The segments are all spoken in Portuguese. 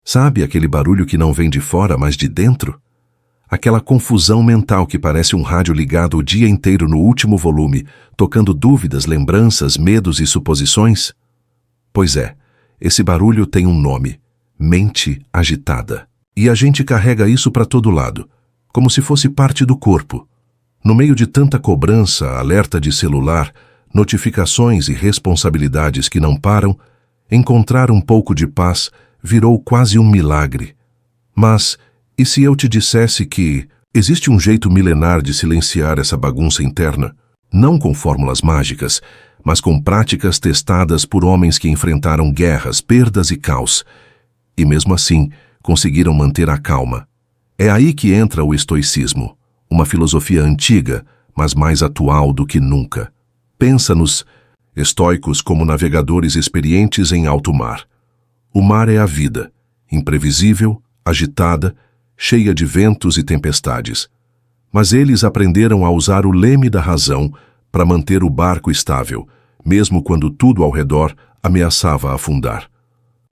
Sabe aquele barulho que não vem de fora, mas de dentro? Aquela confusão mental que parece um rádio ligado o dia inteiro no último volume, tocando dúvidas, lembranças, medos e suposições? Pois é, esse barulho tem um nome: mente agitada. E a gente carrega isso para todo lado, como se fosse parte do corpo. No meio de tanta cobrança, alerta de celular, notificações e responsabilidades que não param, encontrar um pouco de paz virou quase um milagre. Mas, e se eu te dissesse que existe um jeito milenar de silenciar essa bagunça interna? Não com fórmulas mágicas, mas com práticas testadas por homens que enfrentaram guerras, perdas e caos. E mesmo assim, conseguiram manter a calma. É aí que entra o estoicismo, uma filosofia antiga, mas mais atual do que nunca. Pensa nos estoicos como navegadores experientes em alto mar. O mar é a vida, imprevisível, agitada, cheia de ventos e tempestades. Mas eles aprenderam a usar o leme da razão para manter o barco estável, mesmo quando tudo ao redor ameaçava afundar.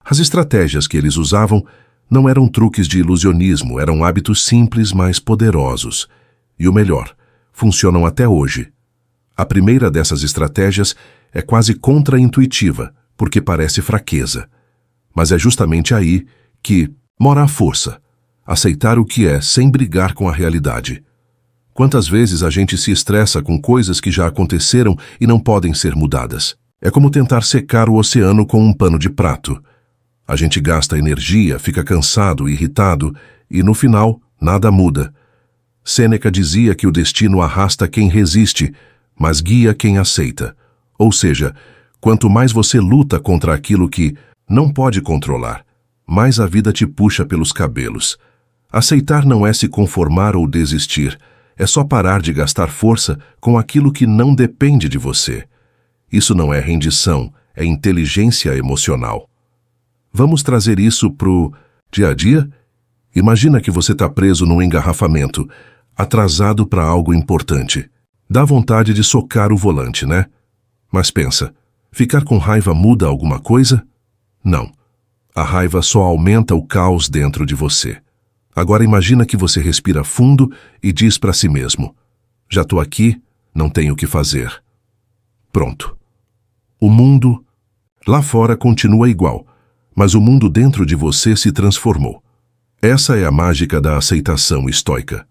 As estratégias que eles usavam não eram truques de ilusionismo, eram hábitos simples, mas poderosos. E o melhor, funcionam até hoje. A primeira dessas estratégias é quase contra-intuitiva, porque parece fraqueza. Mas é justamente aí que mora a força. Aceitar o que é sem brigar com a realidade. Quantas vezes a gente se estressa com coisas que já aconteceram e não podem ser mudadas? É como tentar secar o oceano com um pano de prato. A gente gasta energia, fica cansado, irritado e, no final, nada muda. Sêneca dizia que o destino arrasta quem resiste, mas guia quem aceita. Ou seja, quanto mais você luta contra aquilo que não pode controlar, mais a vida te puxa pelos cabelos. Aceitar não é se conformar ou desistir, é só parar de gastar força com aquilo que não depende de você. Isso não é rendição, é inteligência emocional. Vamos trazer isso pro dia a dia? Imagina que você está preso num engarrafamento, atrasado para algo importante. Dá vontade de socar o volante, né? Mas pensa, ficar com raiva muda alguma coisa? Não. A raiva só aumenta o caos dentro de você. Agora imagina que você respira fundo e diz para si mesmo: já estou aqui, não tenho o que fazer. Pronto. O mundo lá fora continua igual, mas o mundo dentro de você se transformou. Essa é a mágica da aceitação estoica.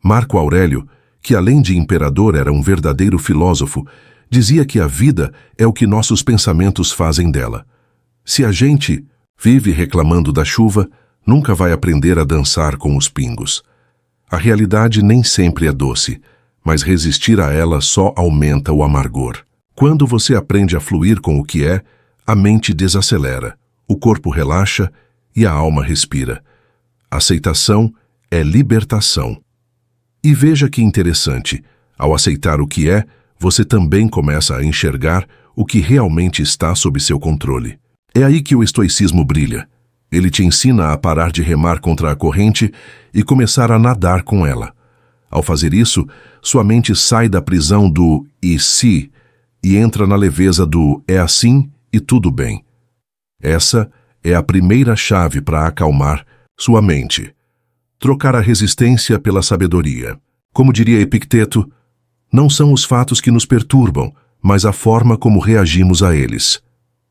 Marco Aurélio, que além de imperador era um verdadeiro filósofo, dizia que a vida é o que nossos pensamentos fazem dela. Se a gente vive reclamando da chuva, nunca vai aprender a dançar com os pingos. A realidade nem sempre é doce, mas resistir a ela só aumenta o amargor. Quando você aprende a fluir com o que é, a mente desacelera, o corpo relaxa e a alma respira. Aceitação é libertação. E veja que interessante, ao aceitar o que é, você também começa a enxergar o que realmente está sob seu controle. É aí que o estoicismo brilha. Ele te ensina a parar de remar contra a corrente e começar a nadar com ela. Ao fazer isso, sua mente sai da prisão do "e se" e entra na leveza do "é assim e tudo bem". Essa é a primeira chave para acalmar sua mente. Trocar a resistência pela sabedoria. Como diria Epicteto, não são os fatos que nos perturbam, mas a forma como reagimos a eles.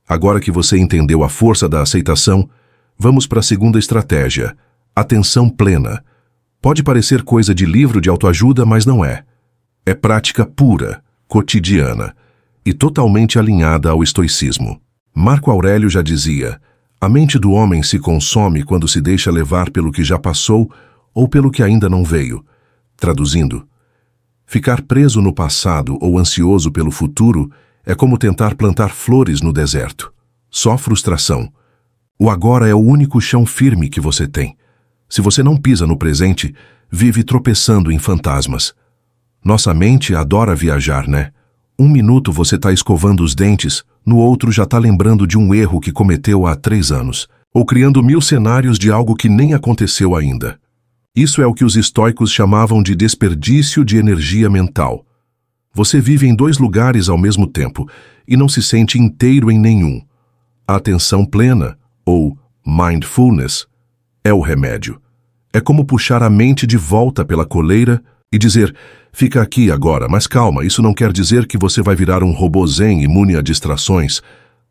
Agora que você entendeu a força da aceitação, vamos para a segunda estratégia, atenção plena. Pode parecer coisa de livro de autoajuda, mas não é. É prática pura, cotidiana e totalmente alinhada ao estoicismo. Marco Aurélio já dizia: a mente do homem se consome quando se deixa levar pelo que já passou ou pelo que ainda não veio. Traduzindo, ficar preso no passado ou ansioso pelo futuro é como tentar plantar flores no deserto. Só frustração. O agora é o único chão firme que você tem. Se você não pisa no presente, vive tropeçando em fantasmas. Nossa mente adora viajar, né? Um minuto você está escovando os dentes, no outro já está lembrando de um erro que cometeu há 3 anos, ou criando 1000 cenários de algo que nem aconteceu ainda. Isso é o que os estoicos chamavam de desperdício de energia mental. Você vive em 2 lugares ao mesmo tempo e não se sente inteiro em nenhum. A atenção plena, ou Mindfulness é o remédio. É como puxar a mente de volta pela coleira e dizer: fica aqui agora, mas calma, isso não quer dizer que você vai virar um robô zen imune a distrações.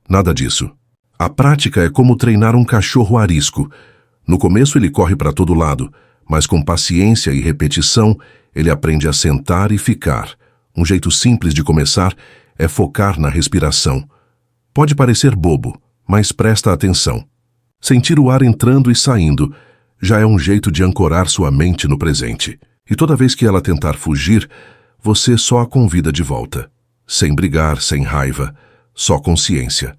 Nada disso. A prática é como treinar um cachorro arisco. No começo ele corre para todo lado, mas com paciência e repetição, ele aprende a sentar e ficar. Um jeito simples de começar é focar na respiração. Pode parecer bobo, mas presta atenção. Sentir o ar entrando e saindo já é um jeito de ancorar sua mente no presente. E toda vez que ela tentar fugir, você só a convida de volta. Sem brigar, sem raiva, só consciência.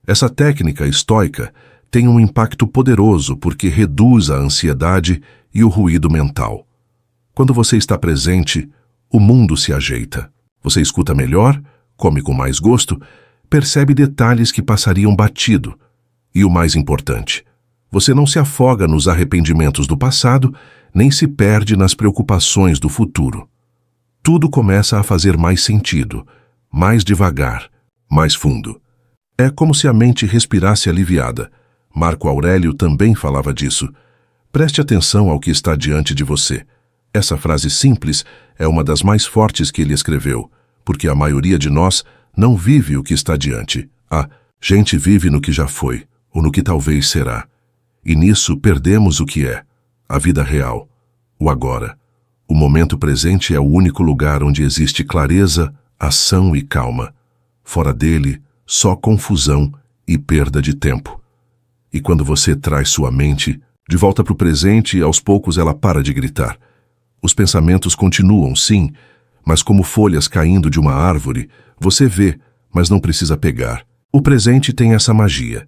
Essa técnica estoica tem um impacto poderoso porque reduz a ansiedade e o ruído mental. Quando você está presente, o mundo se ajeita. Você escuta melhor, come com mais gosto, percebe detalhes que passariam batido. E o mais importante, você não se afoga nos arrependimentos do passado, nem se perde nas preocupações do futuro. Tudo começa a fazer mais sentido, mais devagar, mais fundo. É como se a mente respirasse aliviada. Marco Aurélio também falava disso. Preste atenção ao que está diante de você. Essa frase simples é uma das mais fortes que ele escreveu, porque a maioria de nós não vive o que está diante. A gente vive no que já foi, ou no que talvez será. E nisso perdemos o que é, a vida real, o agora. O momento presente é o único lugar onde existe clareza, ação e calma. Fora dele, só confusão e perda de tempo. E quando você traz sua mente de volta para o presente, aos poucos ela para de gritar. Os pensamentos continuam, sim, mas como folhas caindo de uma árvore, você vê, mas não precisa pegar. O presente tem essa magia.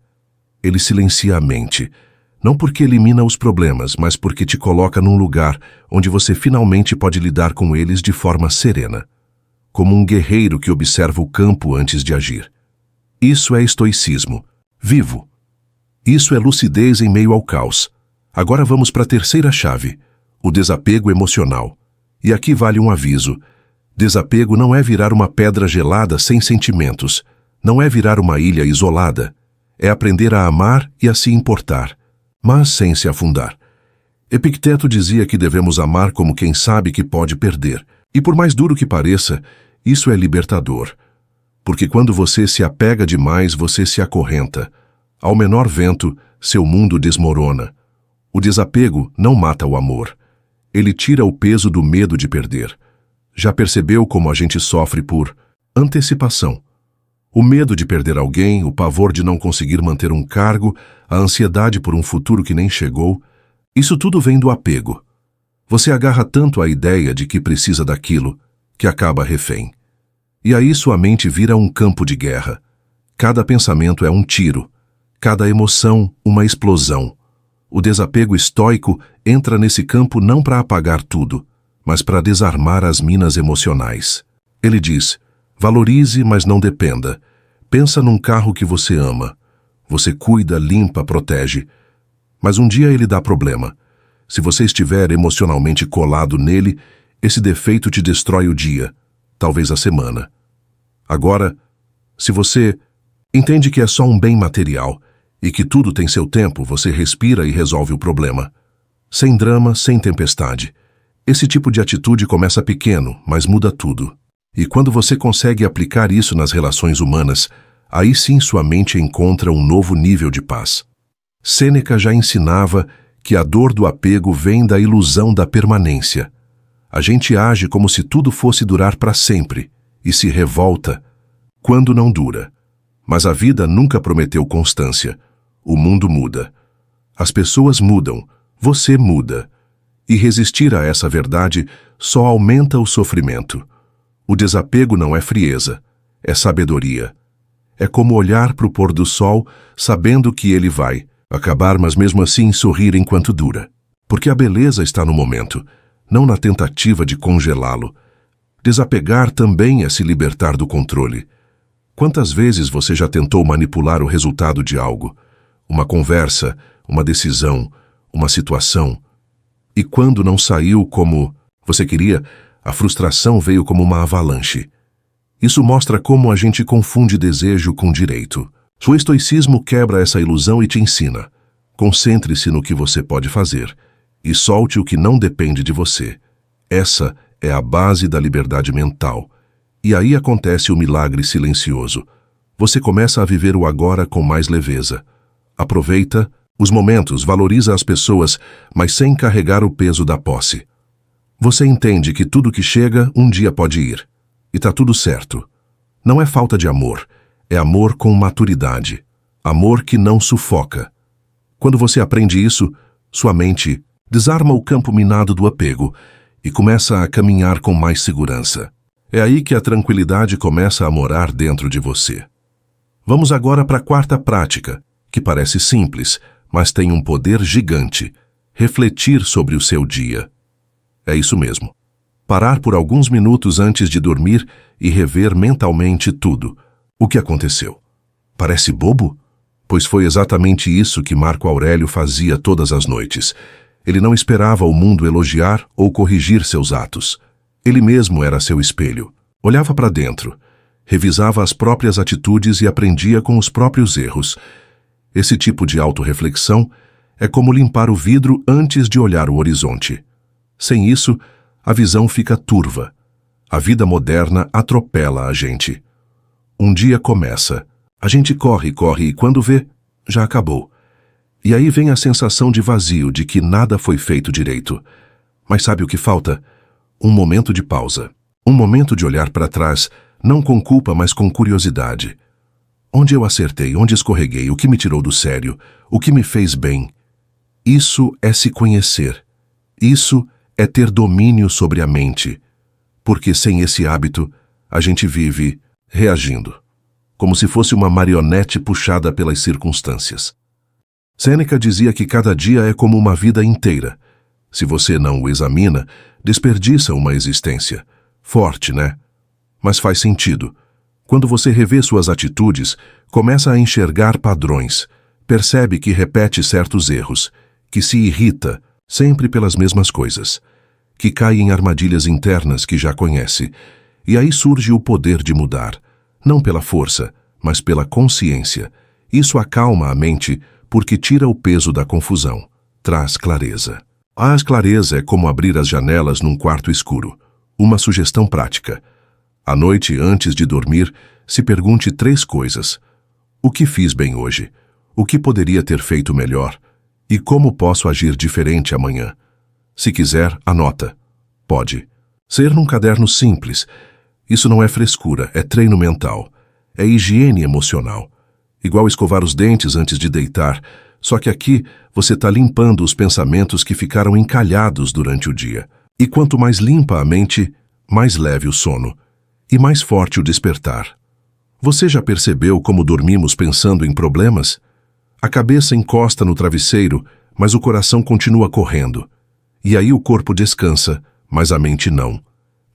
Ele silencia a mente, não porque elimina os problemas, mas porque te coloca num lugar onde você finalmente pode lidar com eles de forma serena, como um guerreiro que observa o campo antes de agir. Isso é estoicismo, vivo. Isso é lucidez em meio ao caos. Agora vamos para a terceira chave, o desapego emocional. E aqui vale um aviso. Desapego não é virar uma pedra gelada sem sentimentos, não é virar uma ilha isolada. É aprender a amar e a se importar, mas sem se afundar. Epicteto dizia que devemos amar como quem sabe que pode perder. E por mais duro que pareça, isso é libertador. Porque quando você se apega demais, você se acorrenta. Ao menor vento, seu mundo desmorona. O desapego não mata o amor. Ele tira o peso do medo de perder. Já percebeu como a gente sofre por antecipação? O medo de perder alguém, o pavor de não conseguir manter um cargo, a ansiedade por um futuro que nem chegou, isso tudo vem do apego. Você agarra tanto a ideia de que precisa daquilo, que acaba refém. E aí sua mente vira um campo de guerra. Cada pensamento é um tiro, cada emoção uma explosão. O desapego estoico entra nesse campo não para apagar tudo, mas para desarmar as minas emocionais. Ele diz: valorize, mas não dependa. Pensa num carro que você ama. Você cuida, limpa, protege. Mas um dia ele dá problema. Se você estiver emocionalmente colado nele, esse defeito te destrói o dia, talvez a semana. Agora, se você entende que é só um bem material e que tudo tem seu tempo, você respira e resolve o problema. Sem drama, sem tempestade. Esse tipo de atitude começa pequeno, mas muda tudo. E quando você consegue aplicar isso nas relações humanas, aí sim sua mente encontra um novo nível de paz. Sêneca já ensinava que a dor do apego vem da ilusão da permanência. A gente age como se tudo fosse durar para sempre e se revolta quando não dura. Mas a vida nunca prometeu constância. O mundo muda. As pessoas mudam. Você muda. E resistir a essa verdade só aumenta o sofrimento. O desapego não é frieza, é sabedoria. É como olhar para o pôr do sol sabendo que ele vai acabar, mas mesmo assim sorrir enquanto dura. Porque a beleza está no momento, não na tentativa de congelá-lo. Desapegar também é se libertar do controle. Quantas vezes você já tentou manipular o resultado de algo? Uma conversa, uma decisão, uma situação. E quando não saiu como você queria, a frustração veio como uma avalanche. Isso mostra como a gente confunde desejo com direito. O estoicismo quebra essa ilusão e te ensina: Concentre-se no que você pode fazer e solte o que não depende de você. Essa é a base da liberdade mental. E aí acontece o milagre silencioso. Você começa a viver o agora com mais leveza. Aproveita os momentos, valoriza as pessoas, mas sem carregar o peso da posse. Você entende que tudo que chega um dia pode ir. E tá tudo certo. Não é falta de amor, é amor com maturidade. Amor que não sufoca. Quando você aprende isso, sua mente desarma o campo minado do apego e começa a caminhar com mais segurança. É aí que a tranquilidade começa a morar dentro de você. Vamos agora para a quarta prática, que parece simples, mas tem um poder gigante: refletir sobre o seu dia. É isso mesmo. Parar por alguns minutos antes de dormir e rever mentalmente tudo. O que aconteceu? Parece bobo? Pois foi exatamente isso que Marco Aurélio fazia todas as noites. Ele não esperava o mundo elogiar ou corrigir seus atos. Ele mesmo era seu espelho. Olhava para dentro, revisava as próprias atitudes e aprendia com os próprios erros. Esse tipo de autorreflexão é como limpar o vidro antes de olhar o horizonte. Sem isso, a visão fica turva. A vida moderna atropela a gente. Um dia começa. A gente corre e quando vê, já acabou. E aí vem a sensação de vazio, de que nada foi feito direito. Mas sabe o que falta? Um momento de pausa. Um momento de olhar para trás, não com culpa, mas com curiosidade. Onde eu acertei, onde escorreguei, o que me tirou do sério, o que me fez bem. Isso é se conhecer. Isso é ter domínio sobre a mente. Porque sem esse hábito, a gente vive reagindo, como se fosse uma marionete puxada pelas circunstâncias. Sêneca dizia que cada dia é como uma vida inteira. Se você não o examina, desperdiça uma existência. Forte, né? Mas faz sentido. Quando você revê suas atitudes, começa a enxergar padrões, percebe que repete certos erros, que se irrita sempre pelas mesmas coisas, que cai em armadilhas internas que já conhece, e aí surge o poder de mudar, não pela força, mas pela consciência. Isso acalma a mente porque tira o peso da confusão, traz clareza. A clareza é como abrir as janelas num quarto escuro. Uma sugestão prática. À noite, antes de dormir, se pergunte 3 coisas. O que fiz bem hoje? O que poderia ter feito melhor? E como posso agir diferente amanhã? Se quiser, anota. Pode. Ser num caderno simples. Isso não é frescura, é treino mental. É higiene emocional. Igual escovar os dentes antes de deitar, só que aqui você está limpando os pensamentos que ficaram encalhados durante o dia. E quanto mais limpa a mente, mais leve o sono e mais forte o despertar. Você já percebeu como dormimos pensando em problemas? A cabeça encosta no travesseiro, mas o coração continua correndo. E aí o corpo descansa, mas a mente não.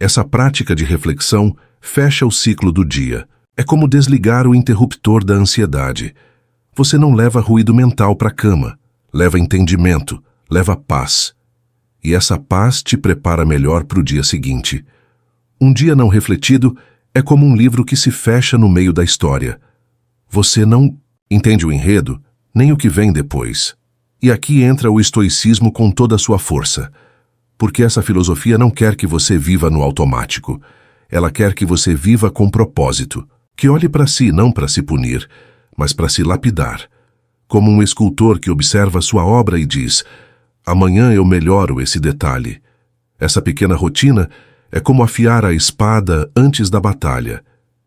Essa prática de reflexão fecha o ciclo do dia. É como desligar o interruptor da ansiedade. Você não leva ruído mental para a cama, leva entendimento, leva paz. E essa paz te prepara melhor para o dia seguinte. Um dia não refletido é como um livro que se fecha no meio da história. Você não entende o enredo, nem o que vem depois. E aqui entra o estoicismo com toda a sua força. Porque essa filosofia não quer que você viva no automático. Ela quer que você viva com propósito. Que olhe para si não para se punir, mas para se lapidar. Como um escultor que observa sua obra e diz: amanhã eu melhoro esse detalhe. Essa pequena rotina é como afiar a espada antes da batalha.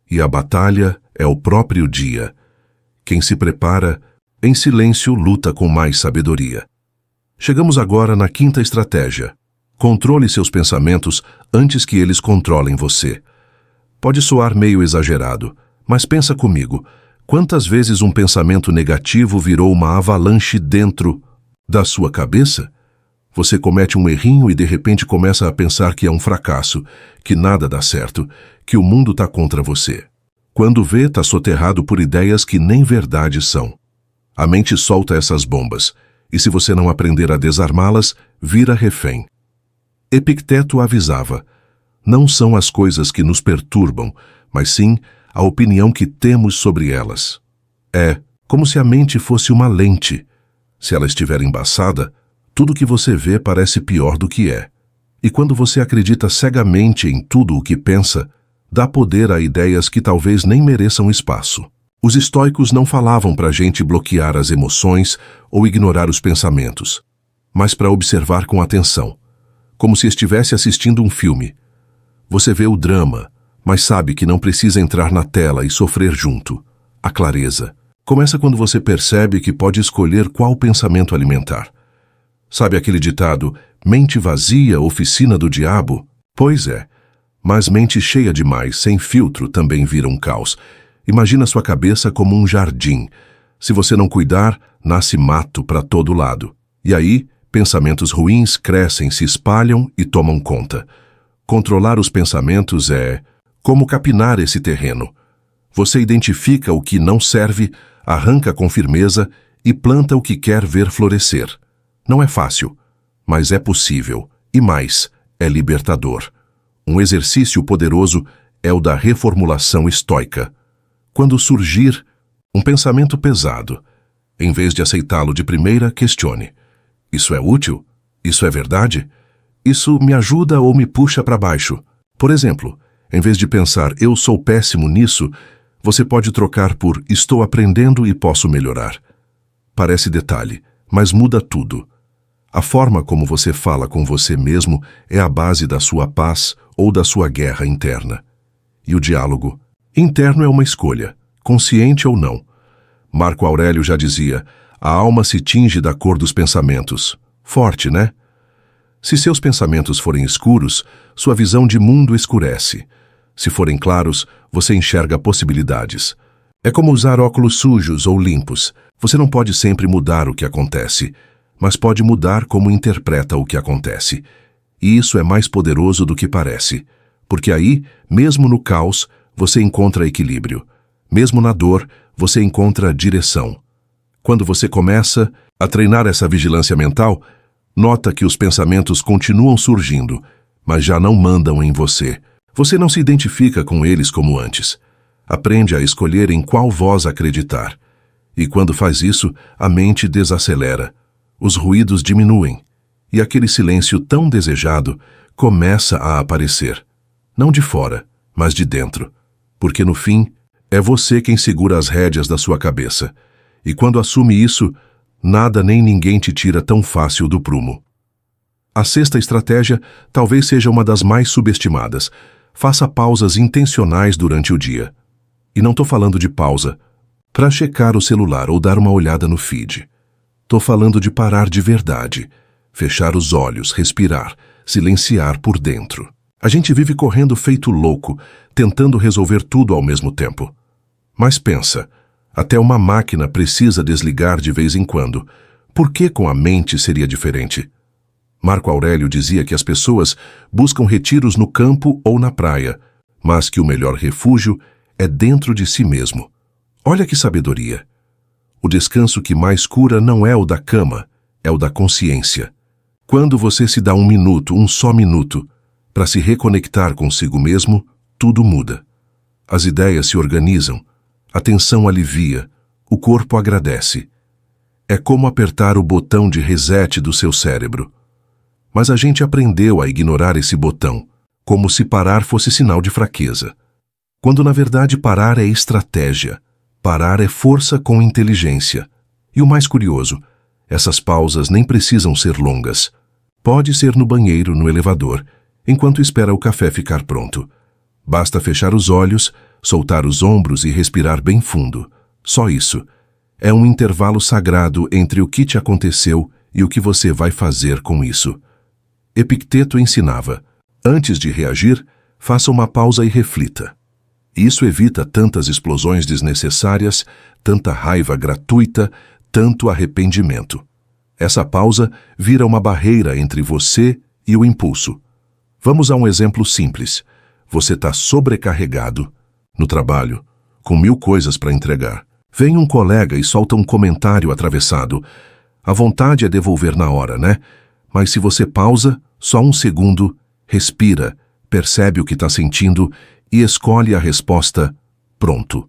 E a batalha é o próprio dia. Quem se prepara, em silêncio, luta com mais sabedoria. Chegamos agora na 5ª estratégia. Controle seus pensamentos antes que eles controlem você. Pode soar meio exagerado, mas pensa comigo. Quantas vezes um pensamento negativo virou uma avalanche dentro da sua cabeça? Você comete um errinho e de repente começa a pensar que é um fracasso, que nada dá certo, que o mundo está contra você. Quando vê, está soterrado por ideias que nem verdade são. A mente solta essas bombas, e se você não aprender a desarmá-las, vira refém. Epicteto avisava: não são as coisas que nos perturbam, mas sim a opinião que temos sobre elas. É como se a mente fosse uma lente. Se ela estiver embaçada, tudo que você vê parece pior do que é. E quando você acredita cegamente em tudo o que pensa, dá poder a ideias que talvez nem mereçam espaço. Os estoicos não falavam para a gente bloquear as emoções ou ignorar os pensamentos, mas para observar com atenção, como se estivesse assistindo um filme. Você vê o drama, mas sabe que não precisa entrar na tela e sofrer junto. A clareza começa quando você percebe que pode escolher qual pensamento alimentar. Sabe aquele ditado, mente vazia, oficina do diabo? Pois é, mas mente cheia demais, sem filtro, também vira um caos. Imagina sua cabeça como um jardim. Se você não cuidar, nasce mato para todo lado. E aí, pensamentos ruins crescem, se espalham e tomam conta. Controlar os pensamentos é como capinar esse terreno. Você identifica o que não serve, arranca com firmeza e planta o que quer ver florescer. Não é fácil, mas é possível. E mais, é libertador. Um exercício poderoso é o da reformulação estoica. Quando surgir um pensamento pesado, em vez de aceitá-lo de primeira, questione. Isso é útil? Isso é verdade? Isso me ajuda ou me puxa para baixo? Por exemplo, em vez de pensar, eu sou péssimo nisso, você pode trocar por estou aprendendo e posso melhorar. Parece detalhe, mas muda tudo. A forma como você fala com você mesmo é a base da sua paz ou da sua guerra interna. E o diálogo interno é uma escolha, consciente ou não. Marco Aurélio já dizia, a alma se tinge da cor dos pensamentos. Forte, né? Se seus pensamentos forem escuros, sua visão de mundo escurece. Se forem claros, você enxerga possibilidades. É como usar óculos sujos ou limpos. Você não pode sempre mudar o que acontece, mas pode mudar como interpreta o que acontece. E isso é mais poderoso do que parece, porque aí, mesmo no caos, você encontra equilíbrio. Mesmo na dor, você encontra direção. Quando você começa a treinar essa vigilância mental, nota que os pensamentos continuam surgindo, mas já não mandam em você. Você não se identifica com eles como antes. Aprende a escolher em qual voz acreditar. E quando faz isso, a mente desacelera. Os ruídos diminuem. E aquele silêncio tão desejado começa a aparecer. Não de fora, mas de dentro. Porque no fim, é você quem segura as rédeas da sua cabeça. E quando assume isso, nada nem ninguém te tira tão fácil do prumo. A sexta estratégia talvez seja uma das mais subestimadas. Faça pausas intencionais durante o dia. E não estou falando de pausa para checar o celular ou dar uma olhada no feed. Estou falando de parar de verdade, fechar os olhos, respirar, silenciar por dentro. A gente vive correndo feito louco, tentando resolver tudo ao mesmo tempo. Mas pensa, até uma máquina precisa desligar de vez em quando. Por que com a mente seria diferente? Marco Aurélio dizia que as pessoas buscam retiros no campo ou na praia, mas que o melhor refúgio é dentro de si mesmo. Olha que sabedoria! O descanso que mais cura não é o da cama, é o da consciência. Quando você se dá um minuto, um só minuto, para se reconectar consigo mesmo, tudo muda. As ideias se organizam, a tensão alivia, o corpo agradece. É como apertar o botão de reset do seu cérebro. Mas a gente aprendeu a ignorar esse botão, como se parar fosse sinal de fraqueza. Quando na verdade parar é estratégia. Parar é força com inteligência. E o mais curioso, essas pausas nem precisam ser longas. Pode ser no banheiro, no elevador, enquanto espera o café ficar pronto. Basta fechar os olhos, soltar os ombros e respirar bem fundo. Só isso. É um intervalo sagrado entre o que te aconteceu e o que você vai fazer com isso. Epicteto ensinava, antes de reagir, faça uma pausa e reflita. Isso evita tantas explosões desnecessárias, tanta raiva gratuita, tanto arrependimento. Essa pausa vira uma barreira entre você e o impulso. Vamos a um exemplo simples. Você está sobrecarregado no trabalho, com 1000 coisas para entregar. Vem um colega e solta um comentário atravessado. A vontade é devolver na hora, né? Mas se você pausa, só um segundo, respira, percebe o que está sentindo e escolhe a resposta, pronto.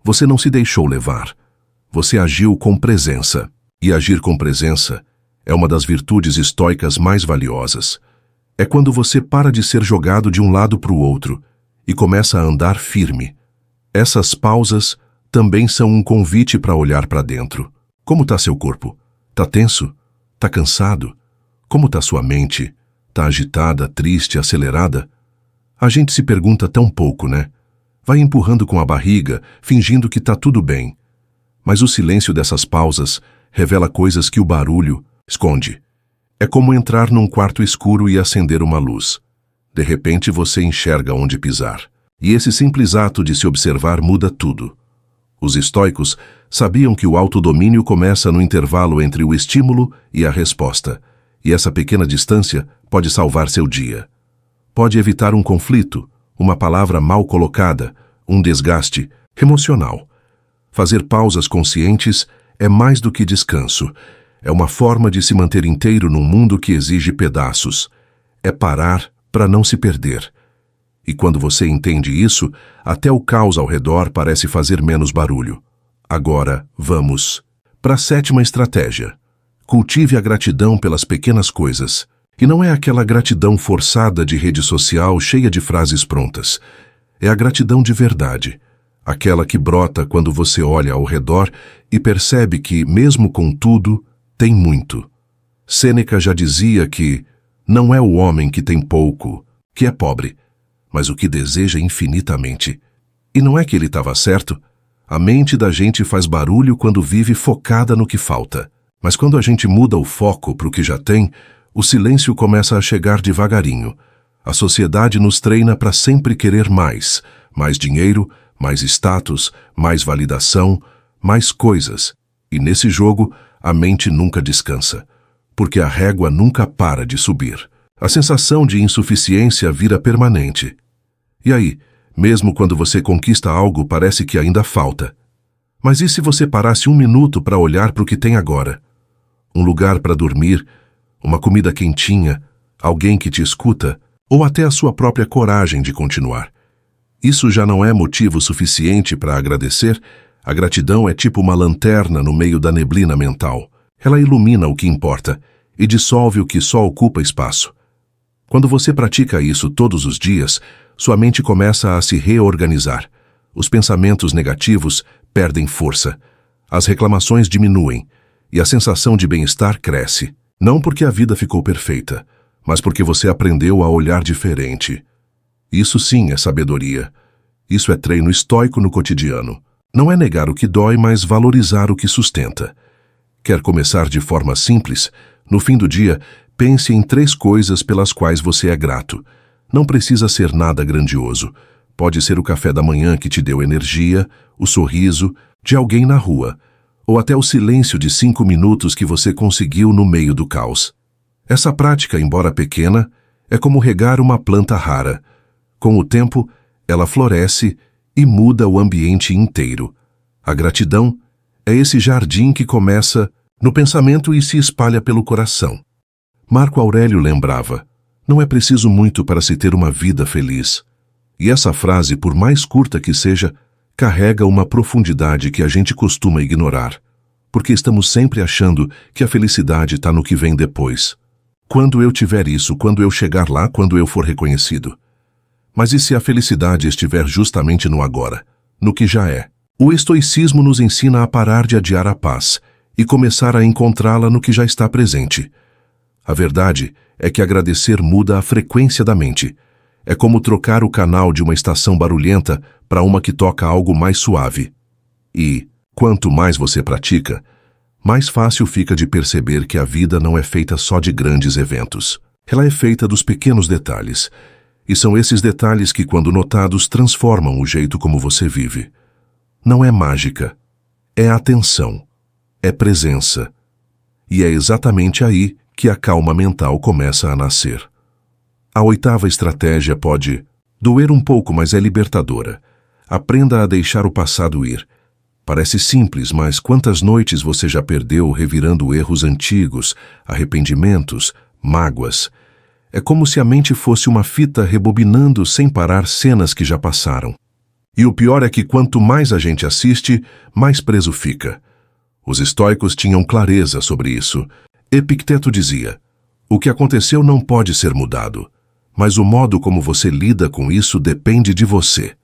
Você não se deixou levar. Você agiu com presença. E agir com presença é uma das virtudes estoicas mais valiosas. É quando você para de ser jogado de um lado para o outro e começa a andar firme. Essas pausas também são um convite para olhar para dentro. Como está seu corpo? Está tenso? Está cansado? Como está sua mente? Está agitada, triste, acelerada? A gente se pergunta tão pouco, né? Vai empurrando com a barriga, fingindo que está tudo bem. Mas o silêncio dessas pausas revela coisas que o barulho esconde. É como entrar num quarto escuro e acender uma luz. De repente você enxerga onde pisar. E esse simples ato de se observar muda tudo. Os estoicos sabiam que o autodomínio começa no intervalo entre o estímulo e a resposta, e essa pequena distância pode salvar seu dia. Pode evitar um conflito, uma palavra mal colocada, um desgaste emocional. Fazer pausas conscientes é mais do que descanso. É uma forma de se manter inteiro num mundo que exige pedaços. É parar para não se perder. E quando você entende isso, até o caos ao redor parece fazer menos barulho. Agora, vamos para a 7ª estratégia. Cultive a gratidão pelas pequenas coisas. E não é aquela gratidão forçada de rede social cheia de frases prontas. É a gratidão de verdade. Aquela que brota quando você olha ao redor e percebe que, mesmo com tudo, tem muito. Sêneca já dizia que não é o homem que tem pouco, que é pobre, mas o que deseja infinitamente. E não é que ele estava certo. A mente da gente faz barulho quando vive focada no que falta. Mas quando a gente muda o foco para o que já tem, o silêncio começa a chegar devagarinho. A sociedade nos treina para sempre querer mais. Mais dinheiro, mais status, mais validação, mais coisas. E nesse jogo, a mente nunca descansa, porque a régua nunca para de subir. A sensação de insuficiência vira permanente. E aí, mesmo quando você conquista algo, parece que ainda falta. Mas e se você parasse um minuto para olhar para o que tem agora? Um lugar para dormir, uma comida quentinha, alguém que te escuta, ou até a sua própria coragem de continuar. Isso já não é motivo suficiente para agradecer? A gratidão é tipo uma lanterna no meio da neblina mental. Ela ilumina o que importa e dissolve o que só ocupa espaço. Quando você pratica isso todos os dias, sua mente começa a se reorganizar. Os pensamentos negativos perdem força, as reclamações diminuem e a sensação de bem-estar cresce. Não porque a vida ficou perfeita, mas porque você aprendeu a olhar diferente. Isso sim é sabedoria. Isso é treino estoico no cotidiano. Não é negar o que dói, mas valorizar o que sustenta. Quer começar de forma simples? No fim do dia, pense em 3 coisas pelas quais você é grato. Não precisa ser nada grandioso. Pode ser o café da manhã que te deu energia, o sorriso de alguém na rua, ou até o silêncio de 5 minutos que você conseguiu no meio do caos. Essa prática, embora pequena, é como regar uma planta rara. Com o tempo, ela floresce e muda o ambiente inteiro. A gratidão é esse jardim que começa no pensamento e se espalha pelo coração. Marco Aurélio lembrava: não é preciso muito para se ter uma vida feliz. E essa frase, por mais curta que seja, carrega uma profundidade que a gente costuma ignorar, porque estamos sempre achando que a felicidade está no que vem depois. Quando eu tiver isso, quando eu chegar lá, quando eu for reconhecido. Mas e se a felicidade estiver justamente no agora, no que já é? O estoicismo nos ensina a parar de adiar a paz e começar a encontrá-la no que já está presente. A verdade é que agradecer muda a frequência da mente. É como trocar o canal de uma estação barulhenta para uma que toca algo mais suave. E, quanto mais você pratica, mais fácil fica de perceber que a vida não é feita só de grandes eventos. Ela é feita dos pequenos detalhes. E são esses detalhes que, quando notados, transformam o jeito como você vive. Não é mágica. É atenção. É presença. E é exatamente aí que a calma mental começa a nascer. A 8ª estratégia pode doer um pouco, mas é libertadora. Aprenda a deixar o passado ir. Parece simples, mas quantas noites você já perdeu revirando erros antigos, arrependimentos, mágoas? É como se a mente fosse uma fita rebobinando sem parar cenas que já passaram. E o pior é que quanto mais a gente assiste, mais preso fica. Os estoicos tinham clareza sobre isso. Epicteto dizia: o que aconteceu não pode ser mudado, mas o modo como você lida com isso depende de você.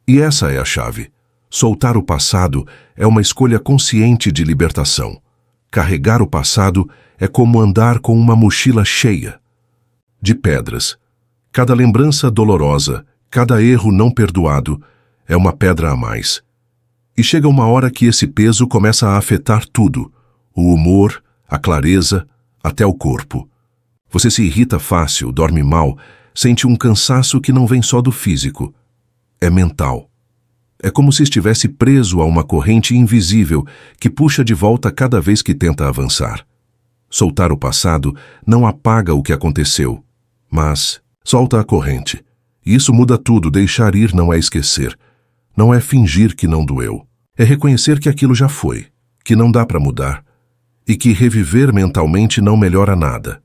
E essa é a chave. Soltar o passado é uma escolha consciente de libertação. Carregar o passado é como andar com uma mochila cheia de pedras. Cada lembrança dolorosa, cada erro não perdoado é uma pedra a mais. E chega uma hora que esse peso começa a afetar tudo: o humor, a clareza, até o corpo. Você se irrita fácil, dorme mal, sente um cansaço que não vem só do físico. É mental. É como se estivesse preso a uma corrente invisível que puxa de volta cada vez que tenta avançar. Soltar o passado não apaga o que aconteceu, mas solta a corrente. E isso muda tudo. Deixar ir não é esquecer. Não é fingir que não doeu. É reconhecer que aquilo já foi, que não dá para mudar, e que reviver mentalmente não melhora nada.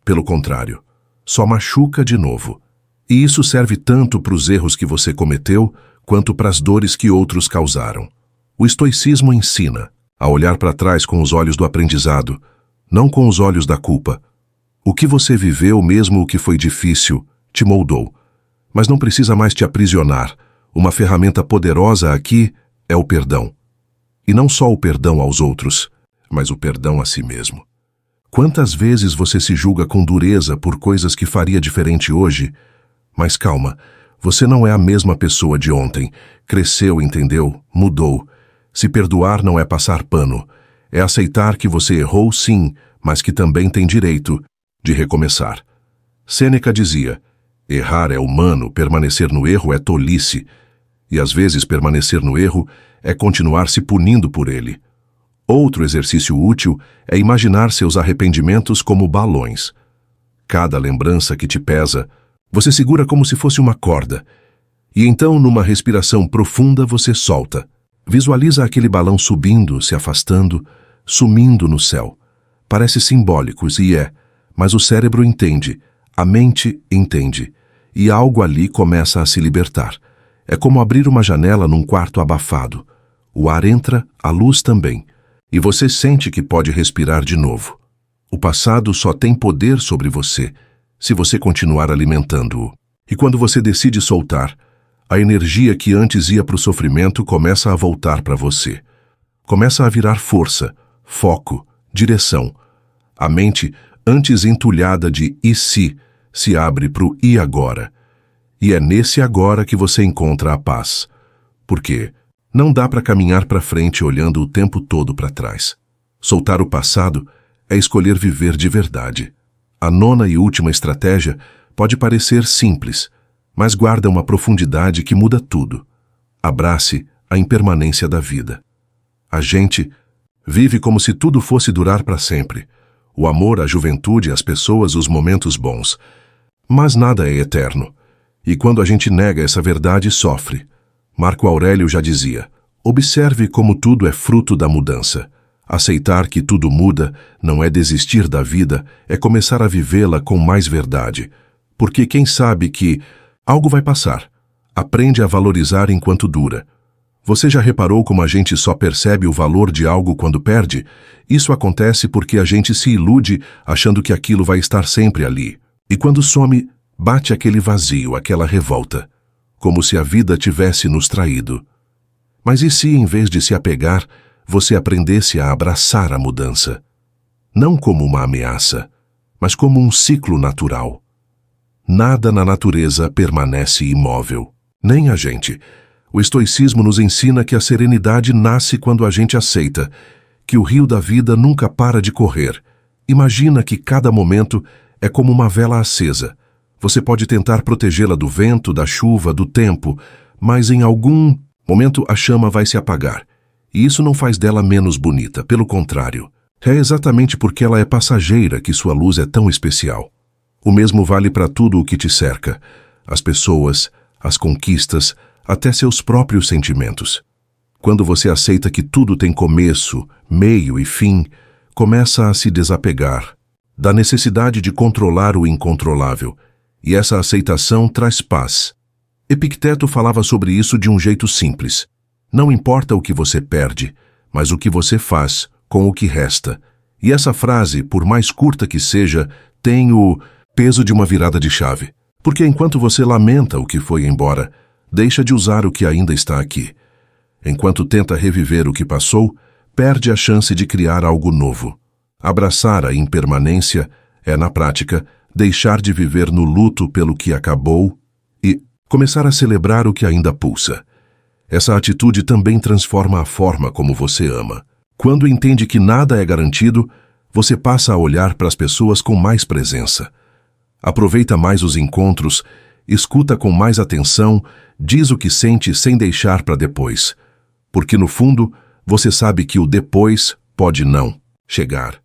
Pelo contrário, só machuca de novo. E isso serve tanto para os erros que você cometeu, quanto para as dores que outros causaram. O estoicismo ensina a olhar para trás com os olhos do aprendizado, não com os olhos da culpa. O que você viveu, mesmo o que foi difícil, te moldou, mas não precisa mais te aprisionar. Uma ferramenta poderosa aqui é o perdão. E não só o perdão aos outros, mas o perdão a si mesmo. Quantas vezes você se julga com dureza por coisas que faria diferente hoje? Mas calma, você não é a mesma pessoa de ontem. Cresceu, entendeu? Mudou. Se perdoar não é passar pano. É aceitar que você errou, sim, mas que também tem direito de recomeçar. Sêneca dizia: errar é humano, permanecer no erro é tolice. E às vezes permanecer no erro é continuar se punindo por ele. Outro exercício útil é imaginar seus arrependimentos como balões. Cada lembrança que te pesa, você segura como se fosse uma corda. E então, numa respiração profunda, você solta. Visualiza aquele balão subindo, se afastando, sumindo no céu. Parece simbólico, e é, mas o cérebro entende, a mente entende, e algo ali começa a se libertar. É como abrir uma janela num quarto abafado. O ar entra, a luz também, e você sente que pode respirar de novo. O passado só tem poder sobre você se você continuar alimentando-o. E quando você decide soltar, a energia que antes ia para o sofrimento começa a voltar para você. Começa a virar força, foco, direção. A mente, antes entulhada de e se abre para o e agora. E é nesse agora que você encontra a paz. Porque não dá para caminhar para frente olhando o tempo todo para trás. Soltar o passado é escolher viver de verdade. A nona e última estratégia pode parecer simples, mas guarda uma profundidade que muda tudo. Abrace a impermanência da vida. A gente vive como se tudo fosse durar para sempre. O amor, a juventude, as pessoas, os momentos bons. Mas nada é eterno. E quando a gente nega essa verdade, sofre. Marco Aurélio já dizia: observe como tudo é fruto da mudança. Aceitar que tudo muda não é desistir da vida, é começar a vivê-la com mais verdade. Porque quem sabe que algo vai passar, aprende a valorizar enquanto dura. Você já reparou como a gente só percebe o valor de algo quando perde? Isso acontece porque a gente se ilude achando que aquilo vai estar sempre ali. E quando some, bate aquele vazio, aquela revolta, como se a vida tivesse nos traído. Mas e se, em vez de se apegar, você aprendesse a abraçar a mudança? Não como uma ameaça, mas como um ciclo natural. Nada na natureza permanece imóvel, nem a gente. O estoicismo nos ensina que a serenidade nasce quando a gente aceita que o rio da vida nunca para de correr. Imagina que cada momento é como uma vela acesa. Você pode tentar protegê-la do vento, da chuva, do tempo, mas em algum momento a chama vai se apagar. E isso não faz dela menos bonita, pelo contrário. É exatamente porque ela é passageira que sua luz é tão especial. O mesmo vale para tudo o que te cerca: as pessoas, as conquistas, até seus próprios sentimentos. Quando você aceita que tudo tem começo, meio e fim, começa a se desapegar da necessidade de controlar o incontrolável, e essa aceitação traz paz. Epicteto falava sobre isso de um jeito simples. Não importa o que você perde, mas o que você faz com o que resta. E essa frase, por mais curta que seja, tem o peso de uma virada de chave. Porque enquanto você lamenta o que foi embora, deixa de usar o que ainda está aqui. Enquanto tenta reviver o que passou, perde a chance de criar algo novo. Abraçar a impermanência é, na prática, deixar de viver no luto pelo que acabou e começar a celebrar o que ainda pulsa. Essa atitude também transforma a forma como você ama. Quando entende que nada é garantido, você passa a olhar para as pessoas com mais presença. Aproveita mais os encontros, escuta com mais atenção, diz o que sente sem deixar para depois. Porque, no fundo, você sabe que o depois pode não chegar.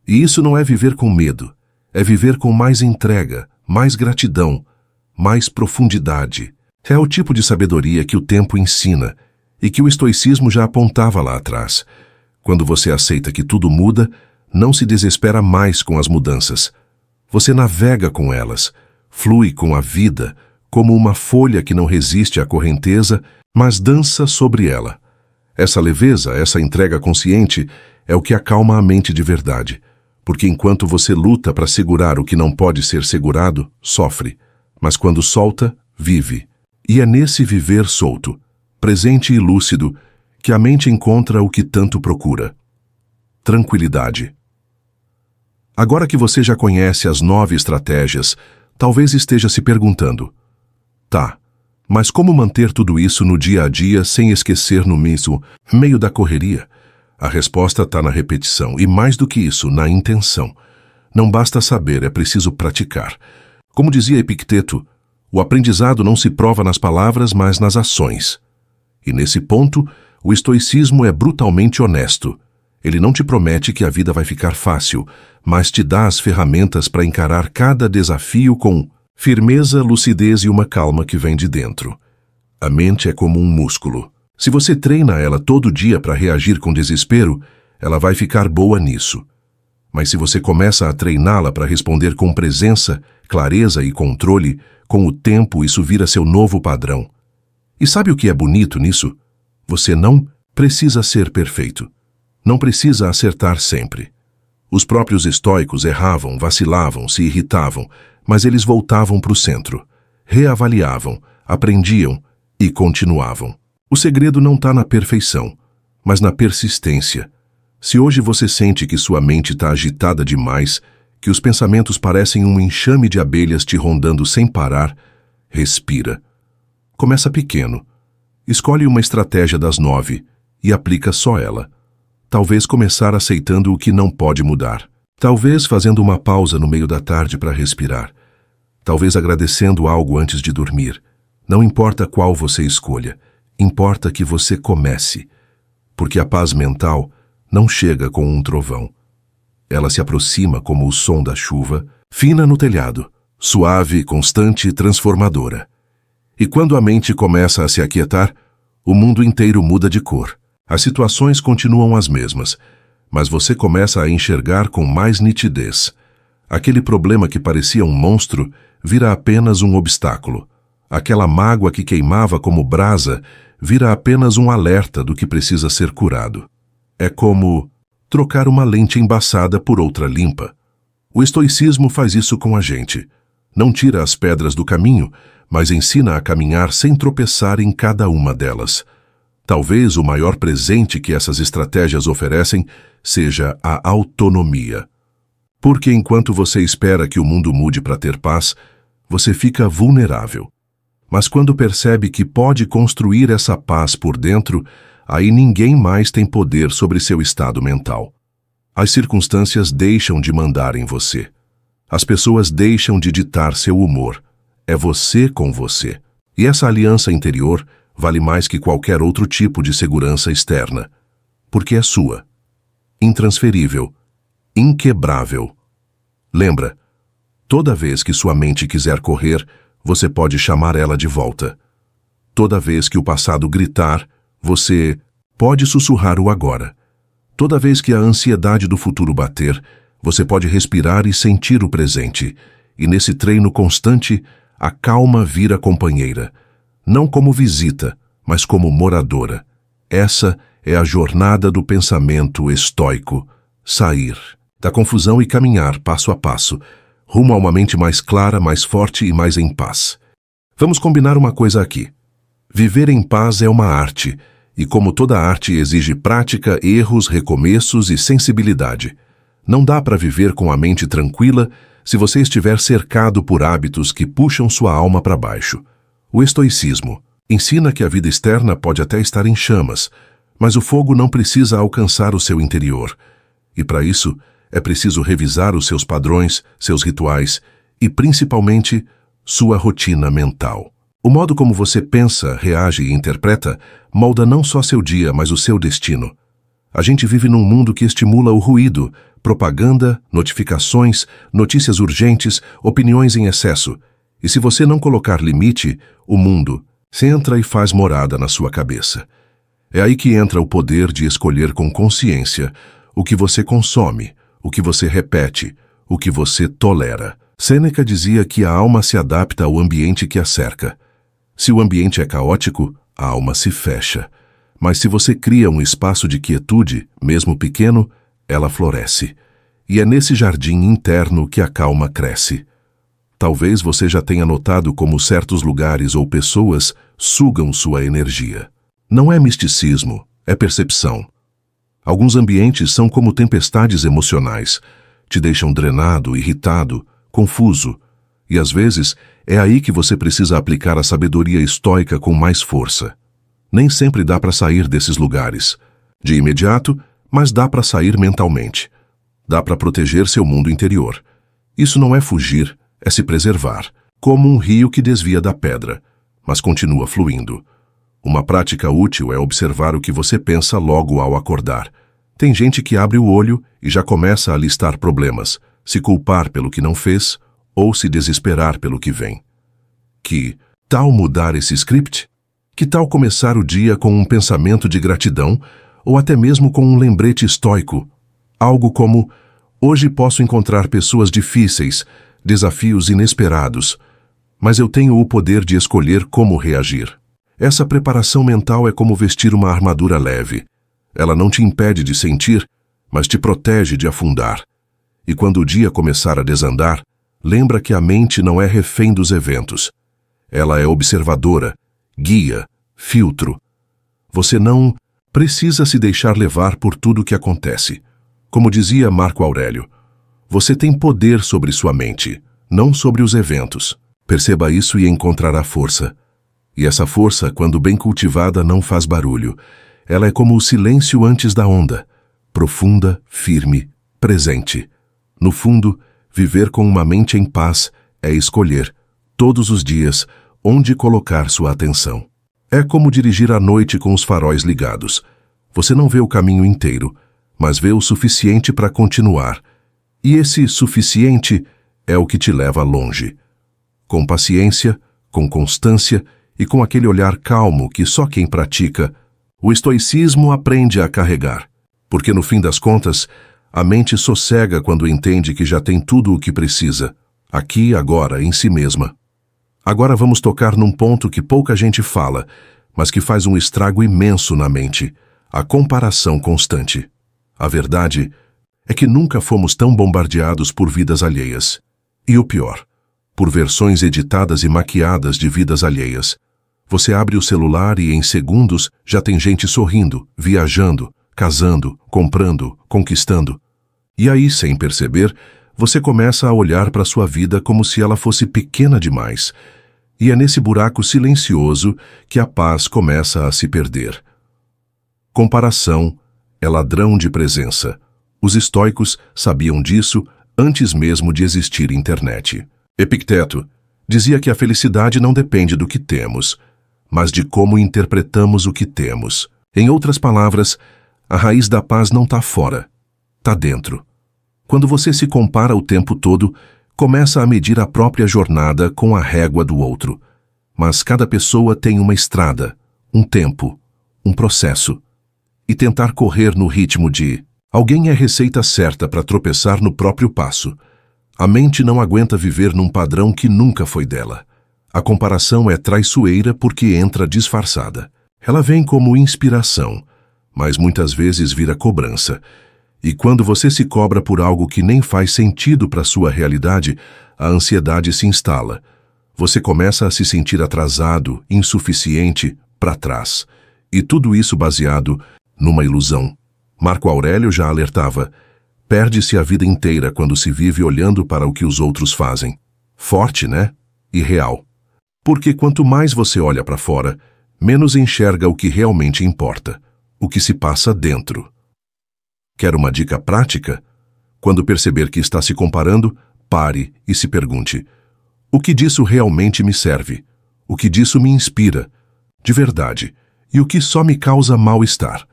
E isso não é viver com medo, é viver com mais entrega, mais gratidão, mais profundidade. É o tipo de sabedoria que o tempo ensina e que o estoicismo já apontava lá atrás. Quando você aceita que tudo muda, não se desespera mais com as mudanças. Você navega com elas, flui com a vida, como uma folha que não resiste à correnteza, mas dança sobre ela. Essa leveza, essa entrega consciente, é o que acalma a mente de verdade. Porque enquanto você luta para segurar o que não pode ser segurado, sofre. Mas quando solta, vive. E é nesse viver solto, presente e lúcido, que a mente encontra o que tanto procura. Tranquilidade. Agora que você já conhece as 9 estratégias, talvez esteja se perguntando: tá, mas como manter tudo isso no dia a dia sem esquecer no meio da correria? A resposta está na repetição e, mais do que isso, na intenção. Não basta saber, é preciso praticar. Como dizia Epicteto, o aprendizado não se prova nas palavras, mas nas ações. E nesse ponto, o estoicismo é brutalmente honesto. Ele não te promete que a vida vai ficar fácil, mas te dá as ferramentas para encarar cada desafio com firmeza, lucidez e uma calma que vem de dentro. A mente é como um músculo. Se você treina ela todo dia para reagir com desespero, ela vai ficar boa nisso. Mas se você começa a treiná-la para responder com presença, clareza e controle, com o tempo isso vira seu novo padrão. E sabe o que é bonito nisso? Você não precisa ser perfeito. Não precisa acertar sempre. Os próprios estoicos erravam, vacilavam, se irritavam, mas eles voltavam para o centro, reavaliavam, aprendiam e continuavam. O segredo não está na perfeição, mas na persistência. Se hoje você sente que sua mente está agitada demais, que os pensamentos parecem um enxame de abelhas te rondando sem parar, respira. Começa pequeno. Escolhe uma estratégia das 9 e aplica só ela. Talvez começar aceitando o que não pode mudar. Talvez fazendo uma pausa no meio da tarde para respirar. Talvez agradecendo algo antes de dormir. Não importa qual você escolha. Importa que você comece, porque a paz mental não chega com um trovão. Ela se aproxima como o som da chuva, fina no telhado, suave, constante e transformadora. E quando a mente começa a se aquietar, o mundo inteiro muda de cor. As situações continuam as mesmas, mas você começa a enxergar com mais nitidez. Aquele problema que parecia um monstro vira apenas um obstáculo. Aquela mágoa que queimava como brasa vira apenas um alerta do que precisa ser curado. É como trocar uma lente embaçada por outra limpa. O estoicismo faz isso com a gente. Não tira as pedras do caminho, mas ensina a caminhar sem tropeçar em cada uma delas. Talvez o maior presente que essas estratégias oferecem seja a autonomia. Porque enquanto você espera que o mundo mude para ter paz, você fica vulnerável. Mas quando percebe que pode construir essa paz por dentro, aí ninguém mais tem poder sobre seu estado mental. As circunstâncias deixam de mandar em você. As pessoas deixam de ditar seu humor. É você com você. E essa aliança interior vale mais que qualquer outro tipo de segurança externa. Porque é sua. Intransferível. Inquebrável. Lembra, toda vez que sua mente quiser correr, você pode chamar ela de volta. Toda vez que o passado gritar, você pode sussurrar o agora. Toda vez que a ansiedade do futuro bater, você pode respirar e sentir o presente. E nesse treino constante, a calma vira companheira. Não como visita, mas como moradora. Essa é a jornada do pensamento estoico. Sair da confusão e caminhar passo a passo, rumo a uma mente mais clara, mais forte e mais em paz. Vamos combinar uma coisa aqui. Viver em paz é uma arte, e como toda arte exige prática, erros, recomeços e sensibilidade. Não dá para viver com a mente tranquila se você estiver cercado por hábitos que puxam sua alma para baixo. O estoicismo ensina que a vida externa pode até estar em chamas, mas o fogo não precisa alcançar o seu interior. E para isso, é preciso revisar os seus padrões, seus rituais e, principalmente, sua rotina mental. O modo como você pensa, reage e interpreta molda não só seu dia, mas o seu destino. A gente vive num mundo que estimula o ruído, propaganda, notificações, notícias urgentes, opiniões em excesso. E se você não colocar limite, o mundo entra e faz morada na sua cabeça. É aí que entra o poder de escolher com consciência o que você consome, o que você repete, o que você tolera. Sêneca dizia que a alma se adapta ao ambiente que a cerca. Se o ambiente é caótico, a alma se fecha. Mas se você cria um espaço de quietude, mesmo pequeno, ela floresce. E é nesse jardim interno que a calma cresce. Talvez você já tenha notado como certos lugares ou pessoas sugam sua energia. Não é misticismo, é percepção. Alguns ambientes são como tempestades emocionais. Te deixam drenado, irritado, confuso. E às vezes é aí que você precisa aplicar a sabedoria estoica com mais força. Nem sempre dá para sair desses lugares de imediato, mas dá para sair mentalmente. Dá para proteger seu mundo interior. Isso não é fugir, é se preservar, como um rio que desvia da pedra, mas continua fluindo. Uma prática útil é observar o que você pensa logo ao acordar. Tem gente que abre o olho e já começa a listar problemas, se culpar pelo que não fez ou se desesperar pelo que vem. Que tal mudar esse script? Que tal começar o dia com um pensamento de gratidão ou até mesmo com um lembrete estoico? Algo como: hoje posso encontrar pessoas difíceis, desafios inesperados, mas eu tenho o poder de escolher como reagir. Essa preparação mental é como vestir uma armadura leve. Ela não te impede de sentir, mas te protege de afundar. E quando o dia começar a desandar, lembra que a mente não é refém dos eventos. Ela é observadora, guia, filtro. Você não precisa se deixar levar por tudo o que acontece. Como dizia Marco Aurélio, você tem poder sobre sua mente, não sobre os eventos. Perceba isso e encontrará força. E essa força, quando bem cultivada, não faz barulho. Ela é como o silêncio antes da onda, profunda, firme, presente. No fundo, viver com uma mente em paz é escolher, todos os dias, onde colocar sua atenção. É como dirigir à noite com os faróis ligados. Você não vê o caminho inteiro, mas vê o suficiente para continuar. E esse suficiente é o que te leva longe. Com paciência, com constância e com aquele olhar calmo que só quem pratica, o estoicismo aprende a carregar. Porque no fim das contas, a mente sossega quando entende que já tem tudo o que precisa, aqui, agora, em si mesma. Agora vamos tocar num ponto que pouca gente fala, mas que faz um estrago imenso na mente: a comparação constante. A verdade é que nunca fomos tão bombardeados por vidas alheias. E o pior, por versões editadas e maquiadas de vidas alheias. Você abre o celular e em segundos já tem gente sorrindo, viajando, casando, comprando, conquistando. E aí, sem perceber, você começa a olhar para sua vida como se ela fosse pequena demais. E é nesse buraco silencioso que a paz começa a se perder. Comparação é ladrão de presença. Os estoicos sabiam disso antes mesmo de existir internet. Epicteto dizia que a felicidade não depende do que temos, mas de como interpretamos o que temos. Em outras palavras, a raiz da paz não está fora, está dentro. Quando você se compara o tempo todo, começa a medir a própria jornada com a régua do outro. Mas cada pessoa tem uma estrada, um tempo, um processo. E tentar correr no ritmo de alguém é a receita certa para tropeçar no próprio passo. A mente não aguenta viver num padrão que nunca foi dela. A comparação é traiçoeira porque entra disfarçada. Ela vem como inspiração, mas muitas vezes vira cobrança. E quando você se cobra por algo que nem faz sentido para sua realidade, a ansiedade se instala. Você começa a se sentir atrasado, insuficiente, para trás. E tudo isso baseado numa ilusão. Marco Aurélio já alertava: perde-se a vida inteira quando se vive olhando para o que os outros fazem. Forte, né? E real. Porque quanto mais você olha para fora, menos enxerga o que realmente importa, o que se passa dentro. Quer uma dica prática? Quando perceber que está se comparando, pare e se pergunte: o que disso realmente me serve? O que disso me inspira, de verdade, e o que só me causa mal-estar?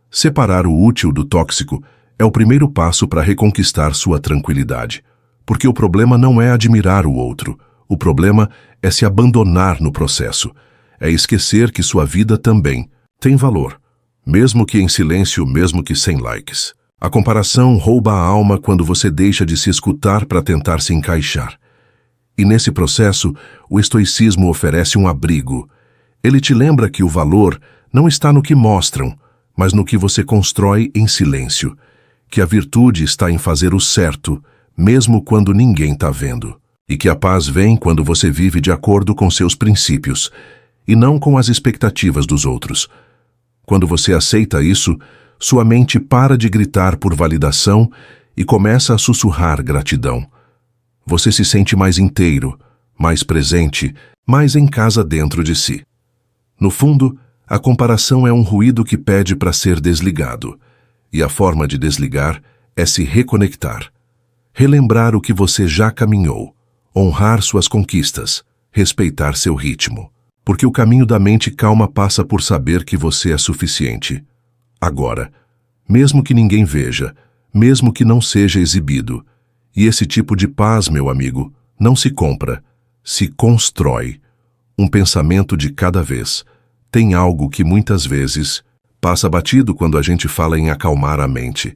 Separar o útil do tóxico é o primeiro passo para reconquistar sua tranquilidade. Porque o problema não é admirar o outro, o problema é se abandonar no processo. É esquecer que sua vida também tem valor. Mesmo que em silêncio, mesmo que sem likes. A comparação rouba a alma quando você deixa de se escutar para tentar se encaixar. E nesse processo, o estoicismo oferece um abrigo. Ele te lembra que o valor não está no que mostram, mas no que você constrói em silêncio. Que a virtude está em fazer o certo, mesmo quando ninguém está vendo. E que a paz vem quando você vive de acordo com seus princípios, e não com as expectativas dos outros. Quando você aceita isso, sua mente para de gritar por validação e começa a sussurrar gratidão. Você se sente mais inteiro, mais presente, mais em casa dentro de si. No fundo, a comparação é um ruído que pede para ser desligado, e a forma de desligar é se reconectar. Relembrar o que você já caminhou, honrar suas conquistas, respeitar seu ritmo. Porque o caminho da mente calma passa por saber que você é suficiente. Agora, mesmo que ninguém veja, mesmo que não seja exibido, e esse tipo de paz, meu amigo, não se compra, se constrói. Um pensamento de cada vez. Tem algo que muitas vezes passa batido quando a gente fala em acalmar a mente.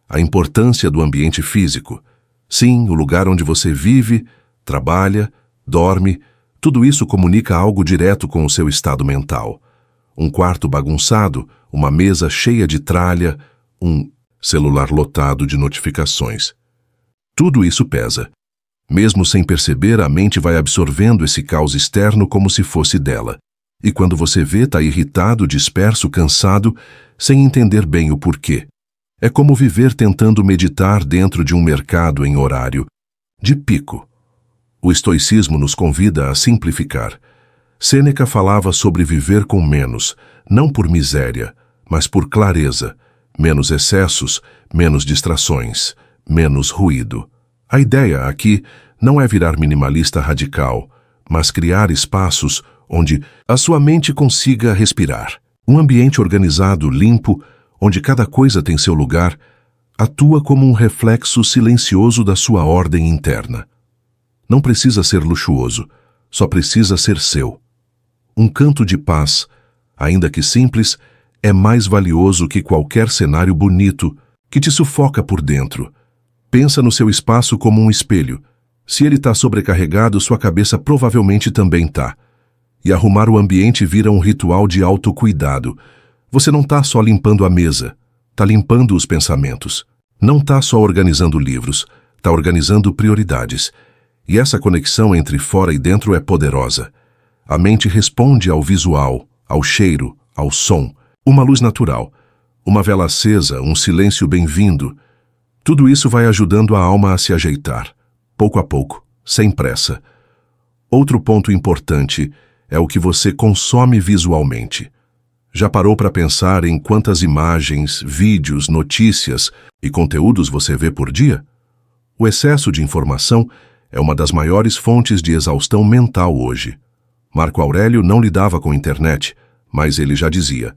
A importância do ambiente físico. Sim, o lugar onde você vive, trabalha, dorme. Tudo isso comunica algo direto com o seu estado mental. Um quarto bagunçado, uma mesa cheia de tralha, um celular lotado de notificações. Tudo isso pesa. Mesmo sem perceber, a mente vai absorvendo esse caos externo como se fosse dela. E quando você vê, está irritado, disperso, cansado, sem entender bem o porquê. É como viver tentando meditar dentro de um mercado em horário de pico. O estoicismo nos convida a simplificar. Sêneca falava sobre viver com menos, não por miséria, mas por clareza. Menos excessos, menos distrações, menos ruído. A ideia aqui não é virar minimalista radical, mas criar espaços onde a sua mente consiga respirar. Um ambiente organizado, limpo, onde cada coisa tem seu lugar, atua como um reflexo silencioso da sua ordem interna. Não precisa ser luxuoso, só precisa ser seu. Um canto de paz, ainda que simples, é mais valioso que qualquer cenário bonito que te sufoca por dentro. Pensa no seu espaço como um espelho. Se ele está sobrecarregado, sua cabeça provavelmente também está. E arrumar o ambiente vira um ritual de autocuidado. Você não está só limpando a mesa, está limpando os pensamentos. Não está só organizando livros, está organizando prioridades. E essa conexão entre fora e dentro é poderosa. A mente responde ao visual, ao cheiro, ao som, uma luz natural, uma vela acesa, um silêncio bem-vindo. Tudo isso vai ajudando a alma a se ajeitar, pouco a pouco, sem pressa. Outro ponto importante é o que você consome visualmente. Já parou para pensar em quantas imagens, vídeos, notícias e conteúdos você vê por dia? O excesso de informação é uma das maiores fontes de exaustão mental hoje. Marco Aurélio não lidava com a internet, mas ele já dizia: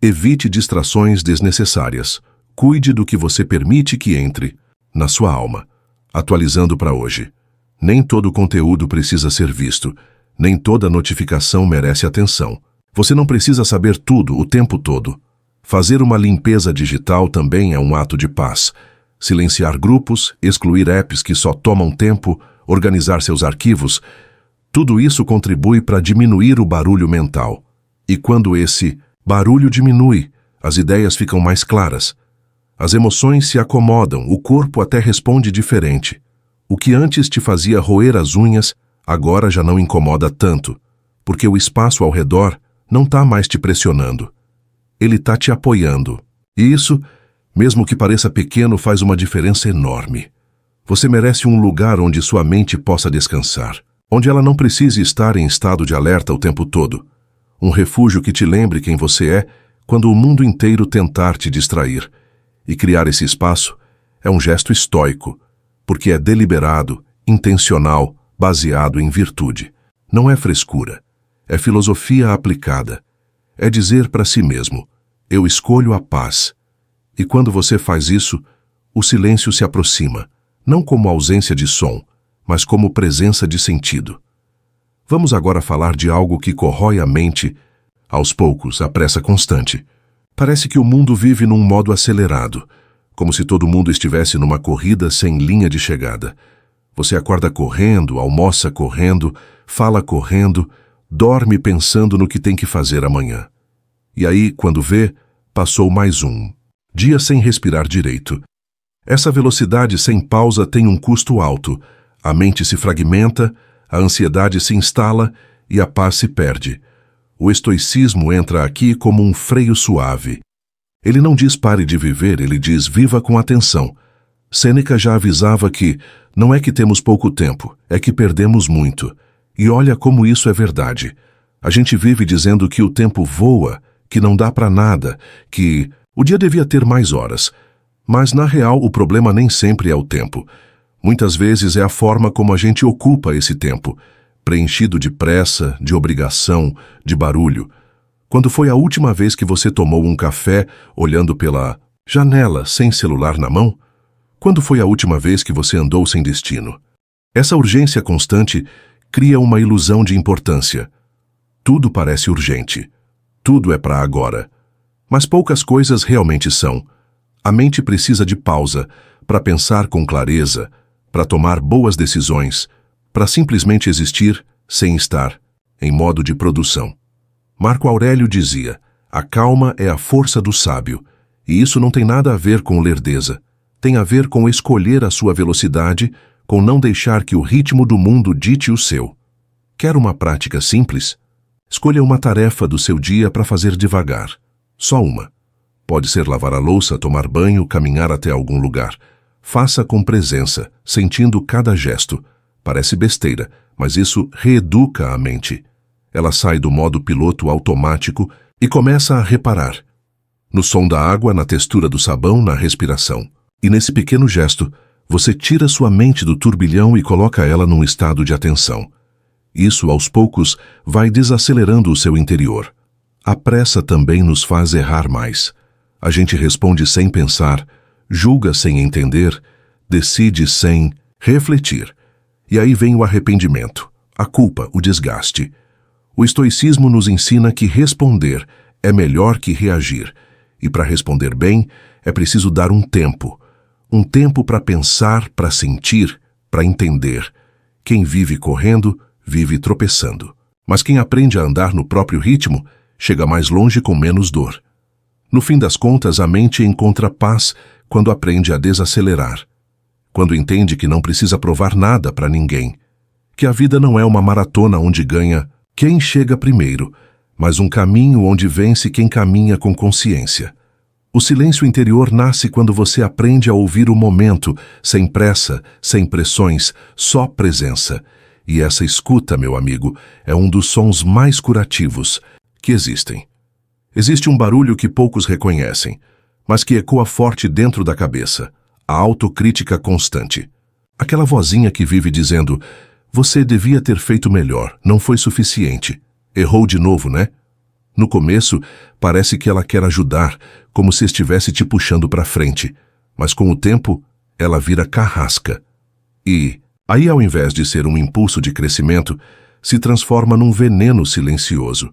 evite distrações desnecessárias, cuide do que você permite que entre na sua alma. Atualizando para hoje. Nem todo conteúdo precisa ser visto, nem toda notificação merece atenção. Você não precisa saber tudo o tempo todo. Fazer uma limpeza digital também é um ato de paz. Silenciar grupos, excluir apps que só tomam tempo, organizar seus arquivos, tudo isso contribui para diminuir o barulho mental. E quando esse barulho diminui, as ideias ficam mais claras. As emoções se acomodam, o corpo até responde diferente. O que antes te fazia roer as unhas, agora já não incomoda tanto, porque o espaço ao redor não está mais te pressionando. Ele está te apoiando. E isso, mesmo que pareça pequeno, faz uma diferença enorme. Você merece um lugar onde sua mente possa descansar, onde ela não precise estar em estado de alerta o tempo todo. Um refúgio que te lembre quem você é quando o mundo inteiro tentar te distrair. E criar esse espaço é um gesto estoico, porque é deliberado, intencional, baseado em virtude. Não é frescura, é filosofia aplicada. É dizer para si mesmo, eu escolho a paz. E quando você faz isso, o silêncio se aproxima, não como ausência de som, mas como presença de sentido. Vamos agora falar de algo que corrói a mente, aos poucos, a pressa constante. Parece que o mundo vive num modo acelerado, como se todo mundo estivesse numa corrida sem linha de chegada. Você acorda correndo, almoça correndo, fala correndo, dorme pensando no que tem que fazer amanhã. E aí, quando vê, passou mais um dia sem respirar direito. Essa velocidade sem pausa tem um custo alto. A mente se fragmenta, a ansiedade se instala e a paz se perde. O estoicismo entra aqui como um freio suave. Ele não diz pare de viver, ele diz viva com atenção. Sêneca já avisava que não é que temos pouco tempo, é que perdemos muito. E olha como isso é verdade. A gente vive dizendo que o tempo voa, que não dá para nada, que o dia devia ter mais horas. Mas, na real, o problema nem sempre é o tempo. Muitas vezes é a forma como a gente ocupa esse tempo, preenchido de pressa, de obrigação, de barulho. Quando foi a última vez que você tomou um café olhando pela janela sem celular na mão? Quando foi a última vez que você andou sem destino? Essa urgência constante cria uma ilusão de importância. Tudo parece urgente. Tudo é para agora. Mas poucas coisas realmente são. A mente precisa de pausa para pensar com clareza, para tomar boas decisões, para simplesmente existir sem estar em modo de produção. Marco Aurélio dizia, a calma é a força do sábio, e isso não tem nada a ver com lerdeza. Tem a ver com escolher a sua velocidade, com não deixar que o ritmo do mundo dite o seu. Quer uma prática simples? Escolha uma tarefa do seu dia para fazer devagar. Só uma. Pode ser lavar a louça, tomar banho, caminhar até algum lugar. Faça com presença, sentindo cada gesto. Parece besteira, mas isso reeduca a mente. Ela sai do modo piloto automático e começa a reparar. No som da água, na textura do sabão, na respiração. E nesse pequeno gesto, você tira sua mente do turbilhão e coloca ela num estado de atenção. Isso, aos poucos, vai desacelerando o seu interior. A pressa também nos faz errar mais. A gente responde sem pensar, julga sem entender, decide sem refletir. E aí vem o arrependimento, a culpa, o desgaste. O estoicismo nos ensina que responder é melhor que reagir. E para responder bem, é preciso dar um tempo. Um tempo para pensar, para sentir, para entender. Quem vive correndo, vive tropeçando. Mas quem aprende a andar no próprio ritmo, chega mais longe com menos dor. No fim das contas, a mente encontra paz quando aprende a desacelerar. Quando entende que não precisa provar nada para ninguém. Que a vida não é uma maratona onde ganha quem chega primeiro, mas um caminho onde vence quem caminha com consciência. O silêncio interior nasce quando você aprende a ouvir o momento, sem pressa, sem pressões, só presença. E essa escuta, meu amigo, é um dos sons mais curativos que existem. Existe um barulho que poucos reconhecem, mas que ecoa forte dentro da cabeça, a autocrítica constante. Aquela vozinha que vive dizendo, você devia ter feito melhor, não foi suficiente. Errou de novo, né? No começo, parece que ela quer ajudar, como se estivesse te puxando para frente, mas com o tempo, ela vira carrasca. E aí, ao invés de ser um impulso de crescimento, se transforma num veneno silencioso.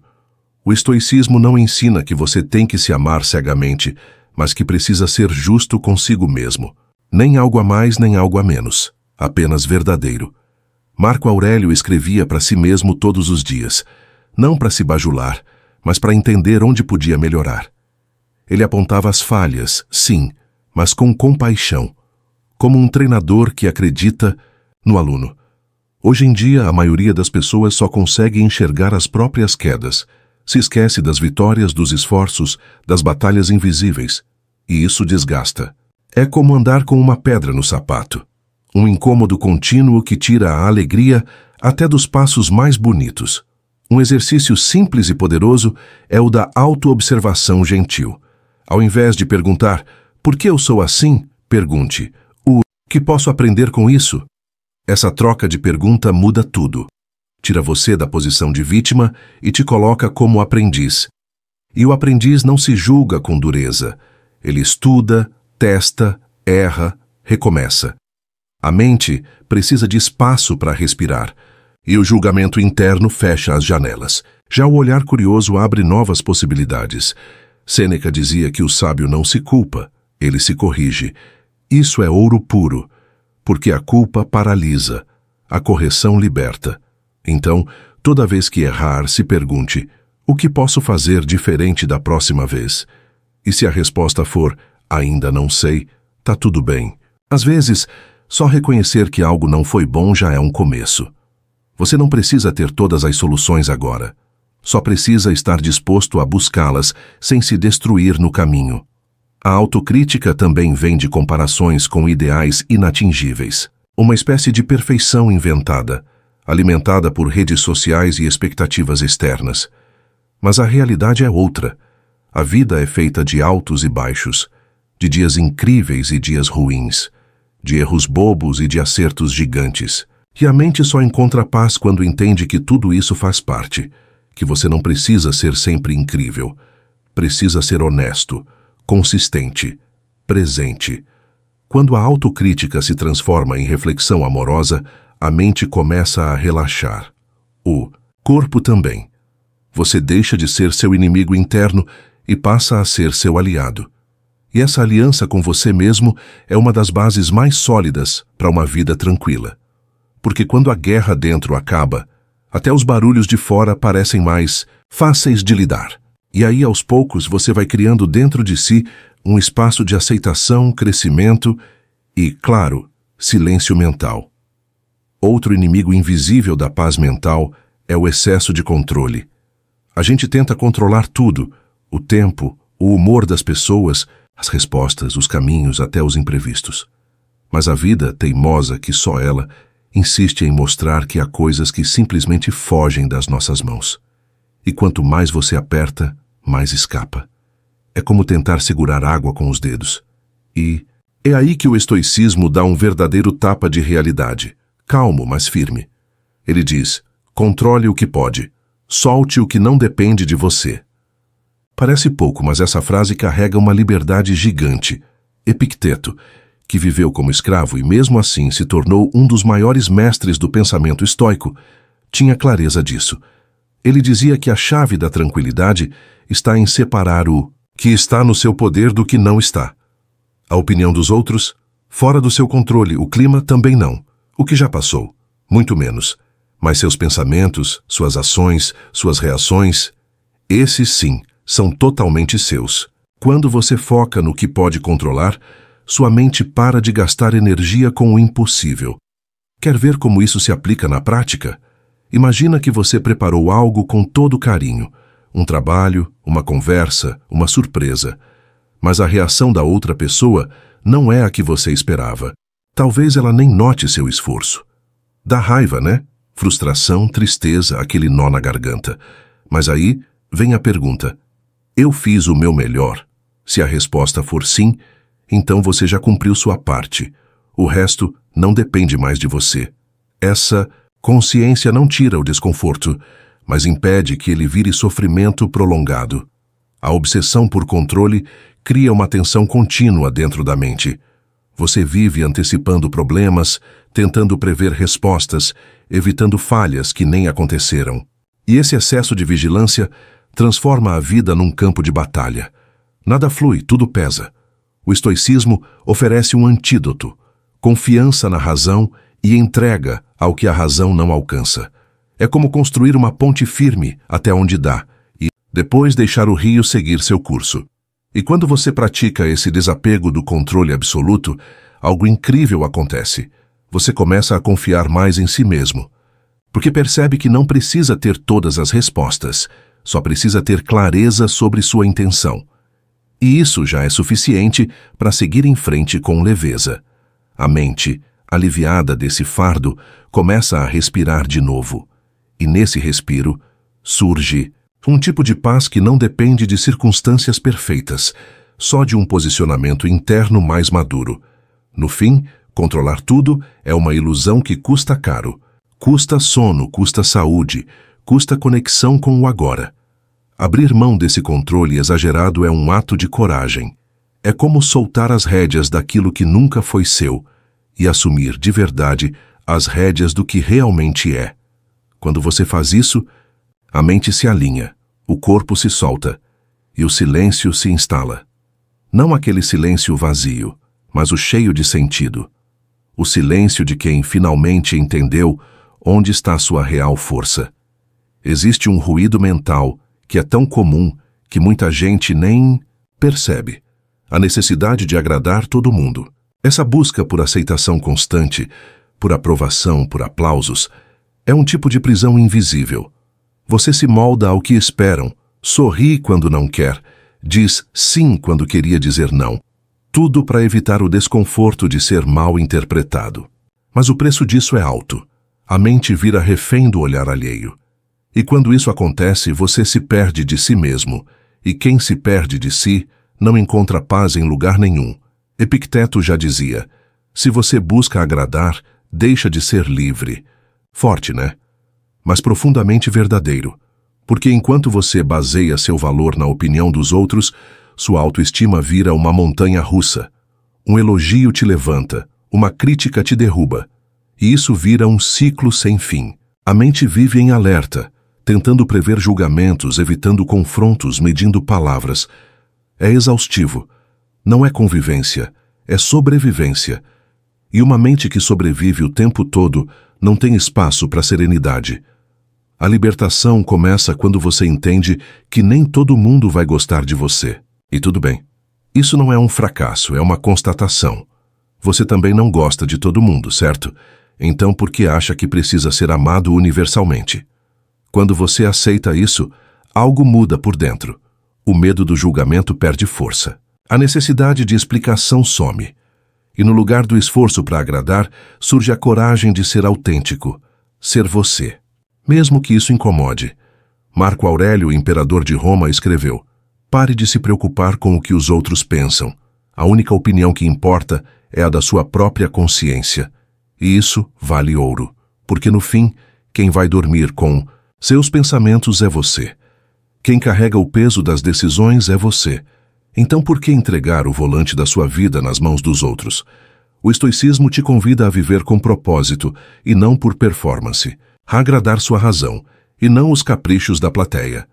O estoicismo não ensina que você tem que se amar cegamente, mas que precisa ser justo consigo mesmo. Nem algo a mais, nem algo a menos. Apenas verdadeiro. Marco Aurélio escrevia para si mesmo todos os dias, não para se bajular, mas para entender onde podia melhorar. Ele apontava as falhas, sim, mas com compaixão, como um treinador que acredita no aluno. Hoje em dia, a maioria das pessoas só consegue enxergar as próprias quedas, se esquece das vitórias, dos esforços, das batalhas invisíveis, e isso desgasta. É como andar com uma pedra no sapato, um incômodo contínuo que tira a alegria até dos passos mais bonitos. Um exercício simples e poderoso é o da autoobservação gentil. Ao invés de perguntar, por que eu sou assim? Pergunte, o que posso aprender com isso? Essa troca de pergunta muda tudo. Tira você da posição de vítima e te coloca como aprendiz. E o aprendiz não se julga com dureza. Ele estuda, testa, erra, recomeça. A mente precisa de espaço para respirar, e o julgamento interno fecha as janelas. Já o olhar curioso abre novas possibilidades. Sêneca dizia que o sábio não se culpa, ele se corrige. Isso é ouro puro, porque a culpa paralisa, a correção liberta. Então, toda vez que errar, se pergunte, o que posso fazer diferente da próxima vez? E se a resposta for, ainda não sei, tá tudo bem. Às vezes, só reconhecer que algo não foi bom já é um começo. Você não precisa ter todas as soluções agora. Só precisa estar disposto a buscá-las sem se destruir no caminho. A autocrítica também vem de comparações com ideais inatingíveis. Uma espécie de perfeição inventada, alimentada por redes sociais e expectativas externas. Mas a realidade é outra. A vida é feita de altos e baixos, de dias incríveis e dias ruins, de erros bobos e de acertos gigantes. E a mente só encontra paz quando entende que tudo isso faz parte, que você não precisa ser sempre incrível. Precisa ser honesto, consistente, presente. Quando a autocrítica se transforma em reflexão amorosa, a mente começa a relaxar. O corpo também. Você deixa de ser seu inimigo interno e passa a ser seu aliado. E essa aliança com você mesmo é uma das bases mais sólidas para uma vida tranquila. Porque quando a guerra dentro acaba, até os barulhos de fora parecem mais fáceis de lidar. E aí, aos poucos, você vai criando dentro de si um espaço de aceitação, crescimento e, claro, silêncio mental. Outro inimigo invisível da paz mental é o excesso de controle. A gente tenta controlar tudo, o tempo, o humor das pessoas, as respostas, os caminhos, até os imprevistos. Mas a vida, teimosa que só ela, insiste em mostrar que há coisas que simplesmente fogem das nossas mãos. E quanto mais você aperta, mais escapa. É como tentar segurar água com os dedos. E é aí que o estoicismo dá um verdadeiro tapa de realidade, calmo, mas firme. Ele diz, controle o que pode, solte o que não depende de você. Parece pouco, mas essa frase carrega uma liberdade gigante. Epicteto, que viveu como escravo e mesmo assim se tornou um dos maiores mestres do pensamento estoico, tinha clareza disso. Ele dizia que a chave da tranquilidade está em separar o que está no seu poder do que não está. A opinião dos outros, fora do seu controle, o clima também não. O que já passou, muito menos. Mas seus pensamentos, suas ações, suas reações, esses sim, são totalmente seus. Quando você foca no que pode controlar, sua mente para de gastar energia com o impossível. Quer ver como isso se aplica na prática? Imagina que você preparou algo com todo carinho, um trabalho, uma conversa, uma surpresa. Mas a reação da outra pessoa não é a que você esperava. Talvez ela nem note seu esforço. Dá raiva, né? Frustração, tristeza, aquele nó na garganta. Mas aí vem a pergunta: eu fiz o meu melhor? Se a resposta for sim, então você já cumpriu sua parte. O resto não depende mais de você. Essa consciência não tira o desconforto, mas impede que ele vire sofrimento prolongado. A obsessão por controle cria uma tensão contínua dentro da mente. Você vive antecipando problemas, tentando prever respostas, evitando falhas que nem aconteceram. E esse excesso de vigilância transforma a vida num campo de batalha. Nada flui, tudo pesa. O estoicismo oferece um antídoto, confiança na razão e entrega ao que a razão não alcança. É como construir uma ponte firme até onde dá e depois deixar o rio seguir seu curso. E quando você pratica esse desapego do controle absoluto, algo incrível acontece. Você começa a confiar mais em si mesmo, porque percebe que não precisa ter todas as respostas, só precisa ter clareza sobre sua intenção. E isso já é suficiente para seguir em frente com leveza. A mente, aliviada desse fardo, começa a respirar de novo. E nesse respiro, surge um tipo de paz que não depende de circunstâncias perfeitas, só de um posicionamento interno mais maduro. No fim, controlar tudo é uma ilusão que custa caro. Custa sono, custa saúde, custa conexão com o agora. Abrir mão desse controle exagerado é um ato de coragem. É como soltar as rédeas daquilo que nunca foi seu e assumir de verdade as rédeas do que realmente é. Quando você faz isso, a mente se alinha, o corpo se solta e o silêncio se instala. Não aquele silêncio vazio, mas o cheio de sentido. O silêncio de quem finalmente entendeu onde está sua real força. Existe um ruído mental que é tão comum que muita gente nem percebe. A necessidade de agradar todo mundo. Essa busca por aceitação constante, por aprovação, por aplausos, é um tipo de prisão invisível. Você se molda ao que esperam, sorri quando não quer, diz sim quando queria dizer não. Tudo para evitar o desconforto de ser mal interpretado. Mas o preço disso é alto. A mente vira refém do olhar alheio. E quando isso acontece, você se perde de si mesmo. E quem se perde de si não encontra paz em lugar nenhum. Epicteto já dizia: se você busca agradar, deixa de ser livre. Forte, né? Mas profundamente verdadeiro. Porque enquanto você baseia seu valor na opinião dos outros, sua autoestima vira uma montanha russa. Um elogio te levanta, uma crítica te derruba. E isso vira um ciclo sem fim. A mente vive em alerta, tentando prever julgamentos, evitando confrontos, medindo palavras. É exaustivo. Não é convivência, é sobrevivência. E uma mente que sobrevive o tempo todo não tem espaço para serenidade. A libertação começa quando você entende que nem todo mundo vai gostar de você. E tudo bem. Isso não é um fracasso, é uma constatação. Você também não gosta de todo mundo, certo? Então por que acha que precisa ser amado universalmente? Quando você aceita isso, algo muda por dentro. O medo do julgamento perde força. A necessidade de explicação some. E no lugar do esforço para agradar, surge a coragem de ser autêntico, ser você. Mesmo que isso incomode. Marco Aurélio, imperador de Roma, escreveu: pare de se preocupar com o que os outros pensam. A única opinião que importa é a da sua própria consciência. E isso vale ouro, porque no fim, quem vai dormir com seus pensamentos é você. Quem carrega o peso das decisões é você. Então por que entregar o volante da sua vida nas mãos dos outros? O estoicismo te convida a viver com propósito e não por performance, a agradar sua razão e não os caprichos da plateia.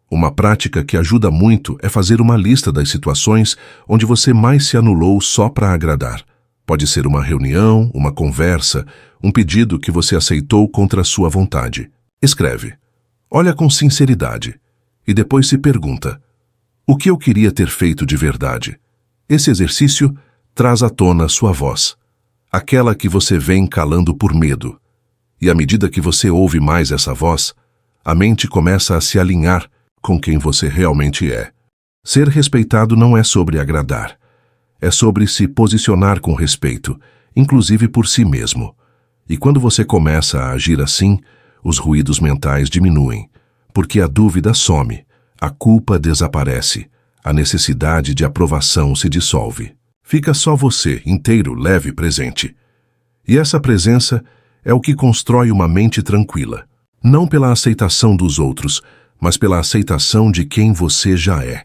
Uma prática que ajuda muito é fazer uma lista das situações onde você mais se anulou só para agradar. Pode ser uma reunião, uma conversa, um pedido que você aceitou contra a sua vontade. Escreve. Olha com sinceridade. E depois se pergunta: o que eu queria ter feito de verdade? Esse exercício traz à tona sua voz, aquela que você vem calando por medo. E à medida que você ouve mais essa voz, a mente começa a se alinhar com quem você realmente é. Ser respeitado não é sobre agradar. É sobre se posicionar com respeito, inclusive por si mesmo. E quando você começa a agir assim, os ruídos mentais diminuem, porque a dúvida some, a culpa desaparece, a necessidade de aprovação se dissolve. Fica só você, inteiro, leve, presente. E essa presença é o que constrói uma mente tranquila, não pela aceitação dos outros, mas pela aceitação de quem você já é.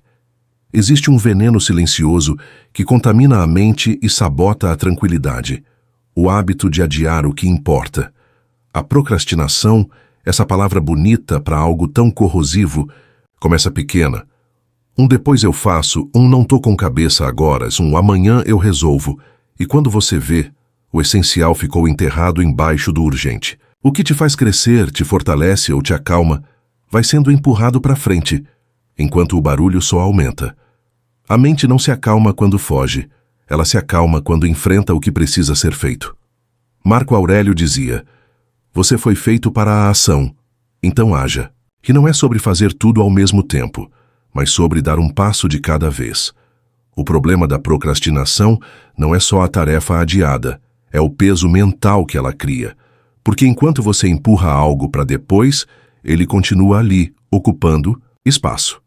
Existe um veneno silencioso que contamina a mente e sabota a tranquilidade, o hábito de adiar o que importa. A procrastinação, essa palavra bonita para algo tão corrosivo, começa pequena. Um depois eu faço, um não tô com cabeça agora, um amanhã eu resolvo. E quando você vê, o essencial ficou enterrado embaixo do urgente. O que te faz crescer, te fortalece ou te acalma, vai sendo empurrado para frente, enquanto o barulho só aumenta. A mente não se acalma quando foge, ela se acalma quando enfrenta o que precisa ser feito. Marco Aurélio dizia: você foi feito para a ação, então haja. Que não é sobre fazer tudo ao mesmo tempo, mas sobre dar um passo de cada vez. O problema da procrastinação não é só a tarefa adiada, é o peso mental que ela cria. Porque enquanto você empurra algo para depois, ele continua ali, ocupando espaço.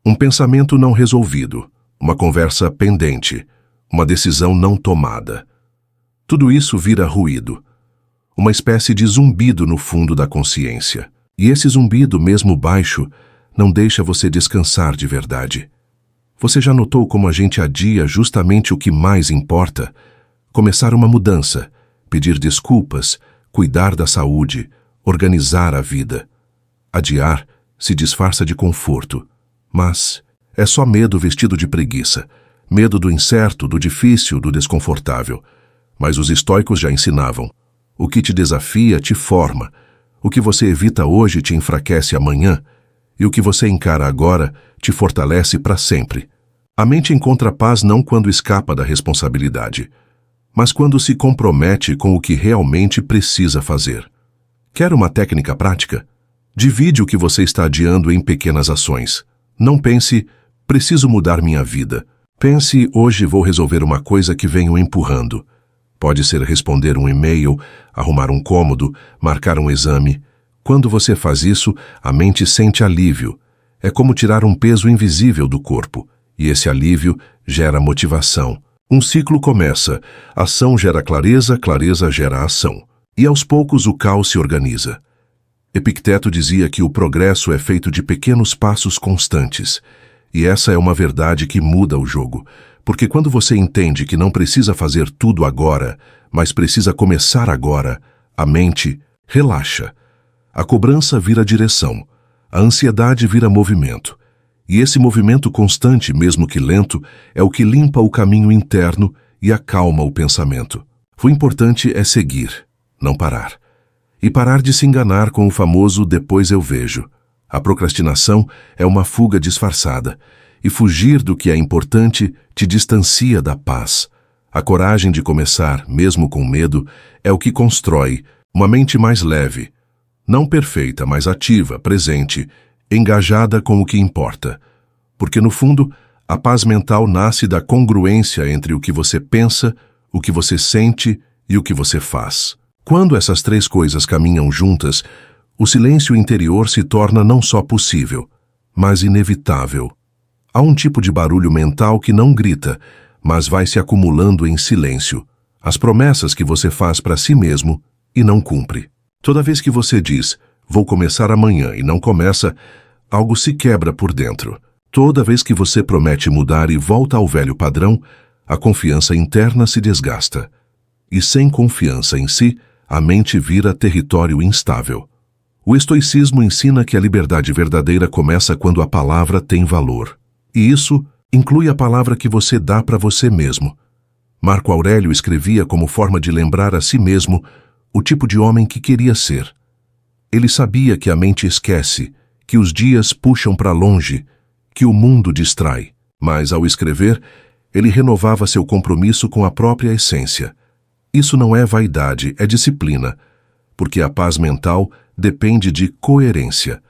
Um pensamento não resolvido, uma conversa pendente, uma decisão não tomada. Tudo isso vira ruído, uma espécie de zumbido no fundo da consciência. E esse zumbido, mesmo baixo, não deixa você descansar de verdade. Você já notou como a gente adia justamente o que mais importa? Começar uma mudança, pedir desculpas, cuidar da saúde, organizar a vida. Adiar se disfarça de conforto, mas é só medo vestido de preguiça, medo do incerto, do difícil, do desconfortável. Mas os estoicos já ensinavam: o que te desafia te forma, o que você evita hoje te enfraquece amanhã, e o que você encara agora te fortalece para sempre. A mente encontra paz não quando escapa da responsabilidade, mas quando se compromete com o que realmente precisa fazer. Quer uma técnica prática? Divide o que você está adiando em pequenas ações. Não pense: preciso mudar minha vida. Pense: hoje vou resolver uma coisa que venho empurrando. Pode ser responder um e-mail, arrumar um cômodo, marcar um exame. Quando você faz isso, a mente sente alívio. É como tirar um peso invisível do corpo, e esse alívio gera motivação. Um ciclo começa, ação gera clareza, clareza gera ação. E aos poucos o caos se organiza. Epicteto dizia que o progresso é feito de pequenos passos constantes. E essa é uma verdade que muda o jogo. Porque quando você entende que não precisa fazer tudo agora, mas precisa começar agora, a mente relaxa. A cobrança vira direção, a ansiedade vira movimento. E esse movimento constante, mesmo que lento, é o que limpa o caminho interno e acalma o pensamento. O importante é seguir, não parar. E parar de se enganar com o famoso "depois eu vejo". A procrastinação é uma fuga disfarçada. E fugir do que é importante te distancia da paz. A coragem de começar, mesmo com medo, é o que constrói uma mente mais leve, não perfeita, mas ativa, presente, engajada com o que importa. Porque, no fundo, a paz mental nasce da congruência entre o que você pensa, o que você sente e o que você faz. Quando essas três coisas caminham juntas, o silêncio interior se torna não só possível, mas inevitável. Há um tipo de barulho mental que não grita, mas vai se acumulando em silêncio. As promessas que você faz para si mesmo e não cumpre. Toda vez que você diz: vou começar amanhã, e não começa, algo se quebra por dentro. Toda vez que você promete mudar e volta ao velho padrão, a confiança interna se desgasta. E sem confiança em si, a mente vira território instável. O estoicismo ensina que a liberdade verdadeira começa quando a palavra tem valor. E isso inclui a palavra que você dá para você mesmo. Marco Aurélio escrevia como forma de lembrar a si mesmo o tipo de homem que queria ser. Ele sabia que a mente esquece, que os dias puxam para longe, que o mundo distrai. Mas, ao escrever, ele renovava seu compromisso com a própria essência. Isso não é vaidade, é disciplina, porque a paz mental depende de coerência.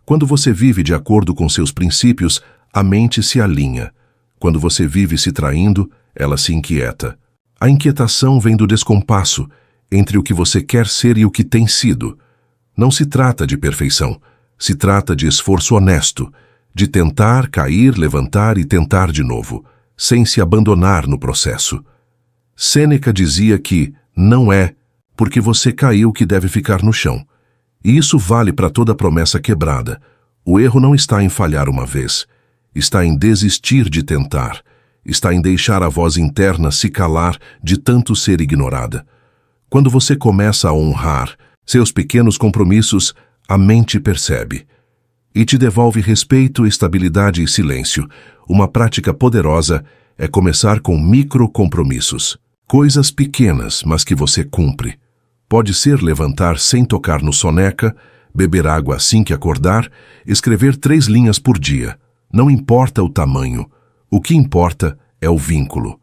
Quando você vive de acordo com seus princípios, a mente se alinha. Quando você vive se traindo, ela se inquieta. A inquietação vem do descompasso entre o que você quer ser e o que tem sido. Não se trata de perfeição, se trata de esforço honesto, de tentar, cair, levantar e tentar de novo, sem se abandonar no processo. Sêneca dizia que não é porque você caiu que deve ficar no chão. E isso vale para toda promessa quebrada. O erro não está em falhar uma vez, está em desistir de tentar, está em deixar a voz interna se calar de tanto ser ignorada. Quando você começa a honrar seus pequenos compromissos, a mente percebe e te devolve respeito, estabilidade e silêncio. Uma prática poderosa é começar com micro-compromissos, coisas pequenas, mas que você cumpre. Pode ser levantar sem tocar no soneca, beber água assim que acordar, escrever 3 linhas por dia. Não importa o tamanho. O que importa é o vínculo.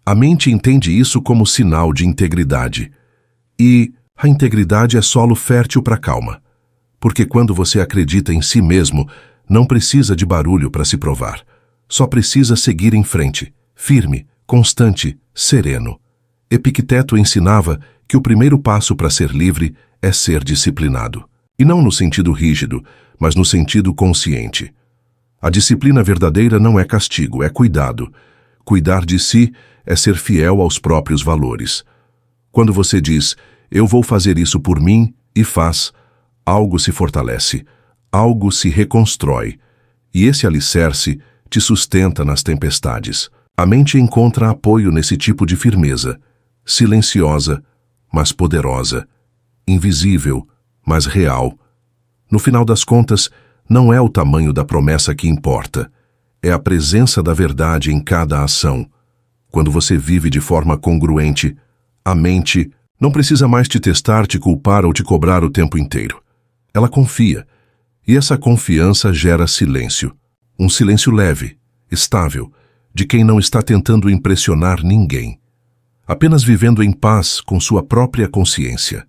A mente entende isso como sinal de integridade. E a integridade é solo fértil para a calma. Porque quando você acredita em si mesmo, não precisa de barulho para se provar. Só precisa seguir em frente, firme, constante, sereno. Epicteto ensinava que o primeiro passo para ser livre é ser disciplinado. E não no sentido rígido, mas no sentido consciente. A disciplina verdadeira não é castigo, é cuidado. Cuidar de si é ser fiel aos próprios valores. Quando você diz, eu vou fazer isso por mim, e faz, algo se fortalece, algo se reconstrói, e esse alicerce te sustenta nas tempestades. A mente encontra apoio nesse tipo de firmeza, silenciosa, mas poderosa, invisível, mas real. No final das contas, não é o tamanho da promessa que importa, é a presença da verdade em cada ação. Quando você vive de forma congruente, a mente não precisa mais te testar, te culpar ou te cobrar o tempo inteiro. Ela confia, e essa confiança gera silêncio. Um silêncio leve, estável, de quem não está tentando impressionar ninguém. Apenas vivendo em paz com sua própria consciência.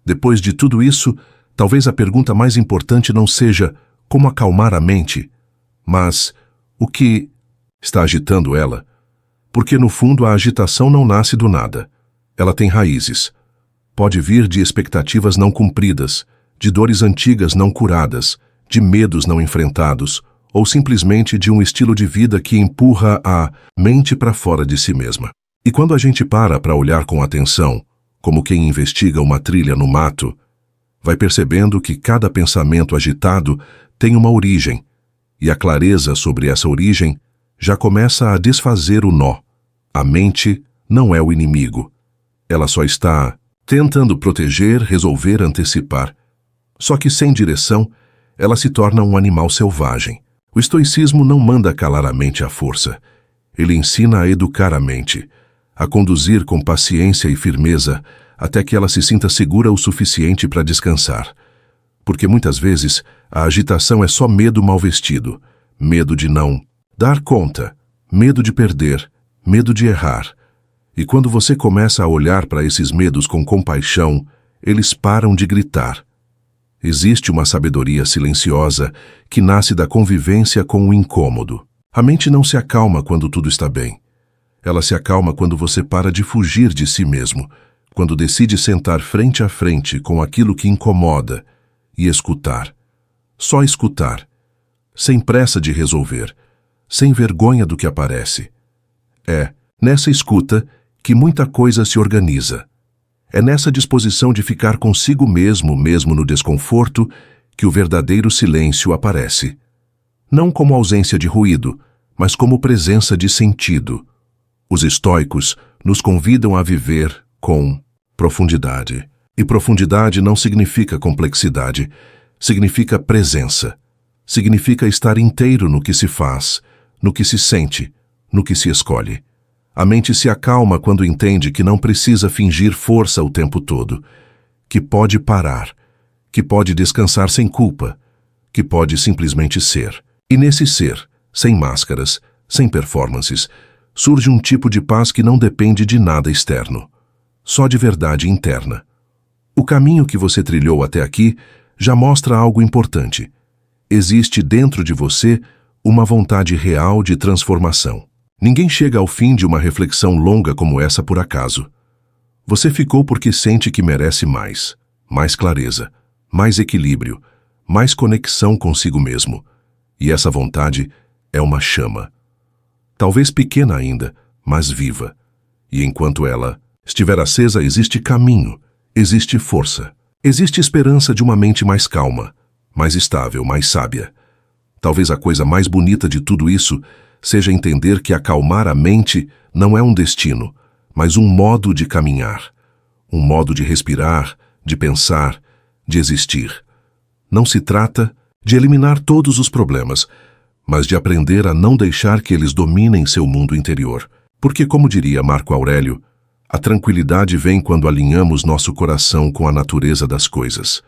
Depois de tudo isso, talvez a pergunta mais importante não seja como acalmar a mente, mas o que está agitando ela? Porque no fundo a agitação não nasce do nada. Ela tem raízes. Pode vir de expectativas não cumpridas, de dores antigas não curadas, de medos não enfrentados, ou simplesmente de um estilo de vida que empurra a mente para fora de si mesma. E quando a gente para olhar com atenção, como quem investiga uma trilha no mato, vai percebendo que cada pensamento agitado tem uma origem, e a clareza sobre essa origem já começa a desfazer o nó. A mente não é o inimigo. Ela só está tentando proteger, resolver, antecipar. Só que sem direção, ela se torna um animal selvagem. O estoicismo não manda calar a mente à força. Ele ensina a educar a mente, a conduzir com paciência e firmeza até que ela se sinta segura o suficiente para descansar. Porque muitas vezes a agitação é só medo mal vestido, medo de não dar conta, medo de perder, medo de errar. E quando você começa a olhar para esses medos com compaixão, eles param de gritar. Existe uma sabedoria silenciosa que nasce da convivência com o incômodo. A mente não se acalma quando tudo está bem. Ela se acalma quando você para de fugir de si mesmo, quando decide sentar frente a frente com aquilo que incomoda e escutar. Só escutar, sem pressa de resolver, sem vergonha do que aparece. É nessa escuta que muita coisa se organiza. É nessa disposição de ficar consigo mesmo no desconforto, que o verdadeiro silêncio aparece. Não como ausência de ruído, mas como presença de sentido. Os estoicos nos convidam a viver com profundidade. E profundidade não significa complexidade, significa presença. Significa estar inteiro no que se faz, no que se sente, no que se escolhe. A mente se acalma quando entende que não precisa fingir força o tempo todo, que pode parar, que pode descansar sem culpa, que pode simplesmente ser. E nesse ser, sem máscaras, sem performances, surge um tipo de paz que não depende de nada externo, só de verdade interna. O caminho que você trilhou até aqui já mostra algo importante. Existe dentro de você uma vontade real de transformação. Ninguém chega ao fim de uma reflexão longa como essa por acaso. Você ficou porque sente que merece mais clareza, mais equilíbrio, mais conexão consigo mesmo. E essa vontade é uma chama. Talvez pequena ainda, mas viva. E enquanto ela estiver acesa, existe caminho, existe força, existe esperança de uma mente mais calma, mais estável, mais sábia. Talvez a coisa mais bonita de tudo isso seja entender que acalmar a mente não é um destino, mas um modo de caminhar, um modo de respirar, de pensar, de existir. Não se trata de eliminar todos os problemas, mas de aprender a não deixar que eles dominem seu mundo interior. Porque, como diria Marco Aurélio, a tranquilidade vem quando alinhamos nosso coração com a natureza das coisas.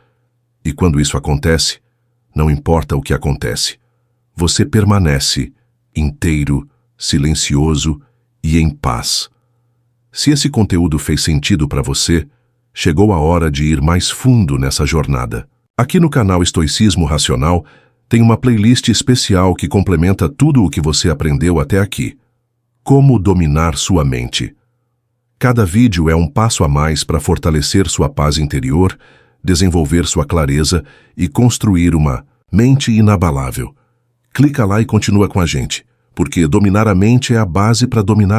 E quando isso acontece, não importa o que acontece, você permanece inteiro silencioso e em paz. Se esse conteúdo fez sentido para você, chegou a hora de ir mais fundo nessa jornada. Aqui no canal Estoicismo Racional tem uma playlist especial que complementa tudo o que você aprendeu até aqui. Como dominar sua mente. Cada vídeo é um passo a mais para fortalecer sua paz interior, desenvolver sua clareza e construir uma mente inabalável. Clica lá e continua com a gente, porque dominar a mente é a base para dominar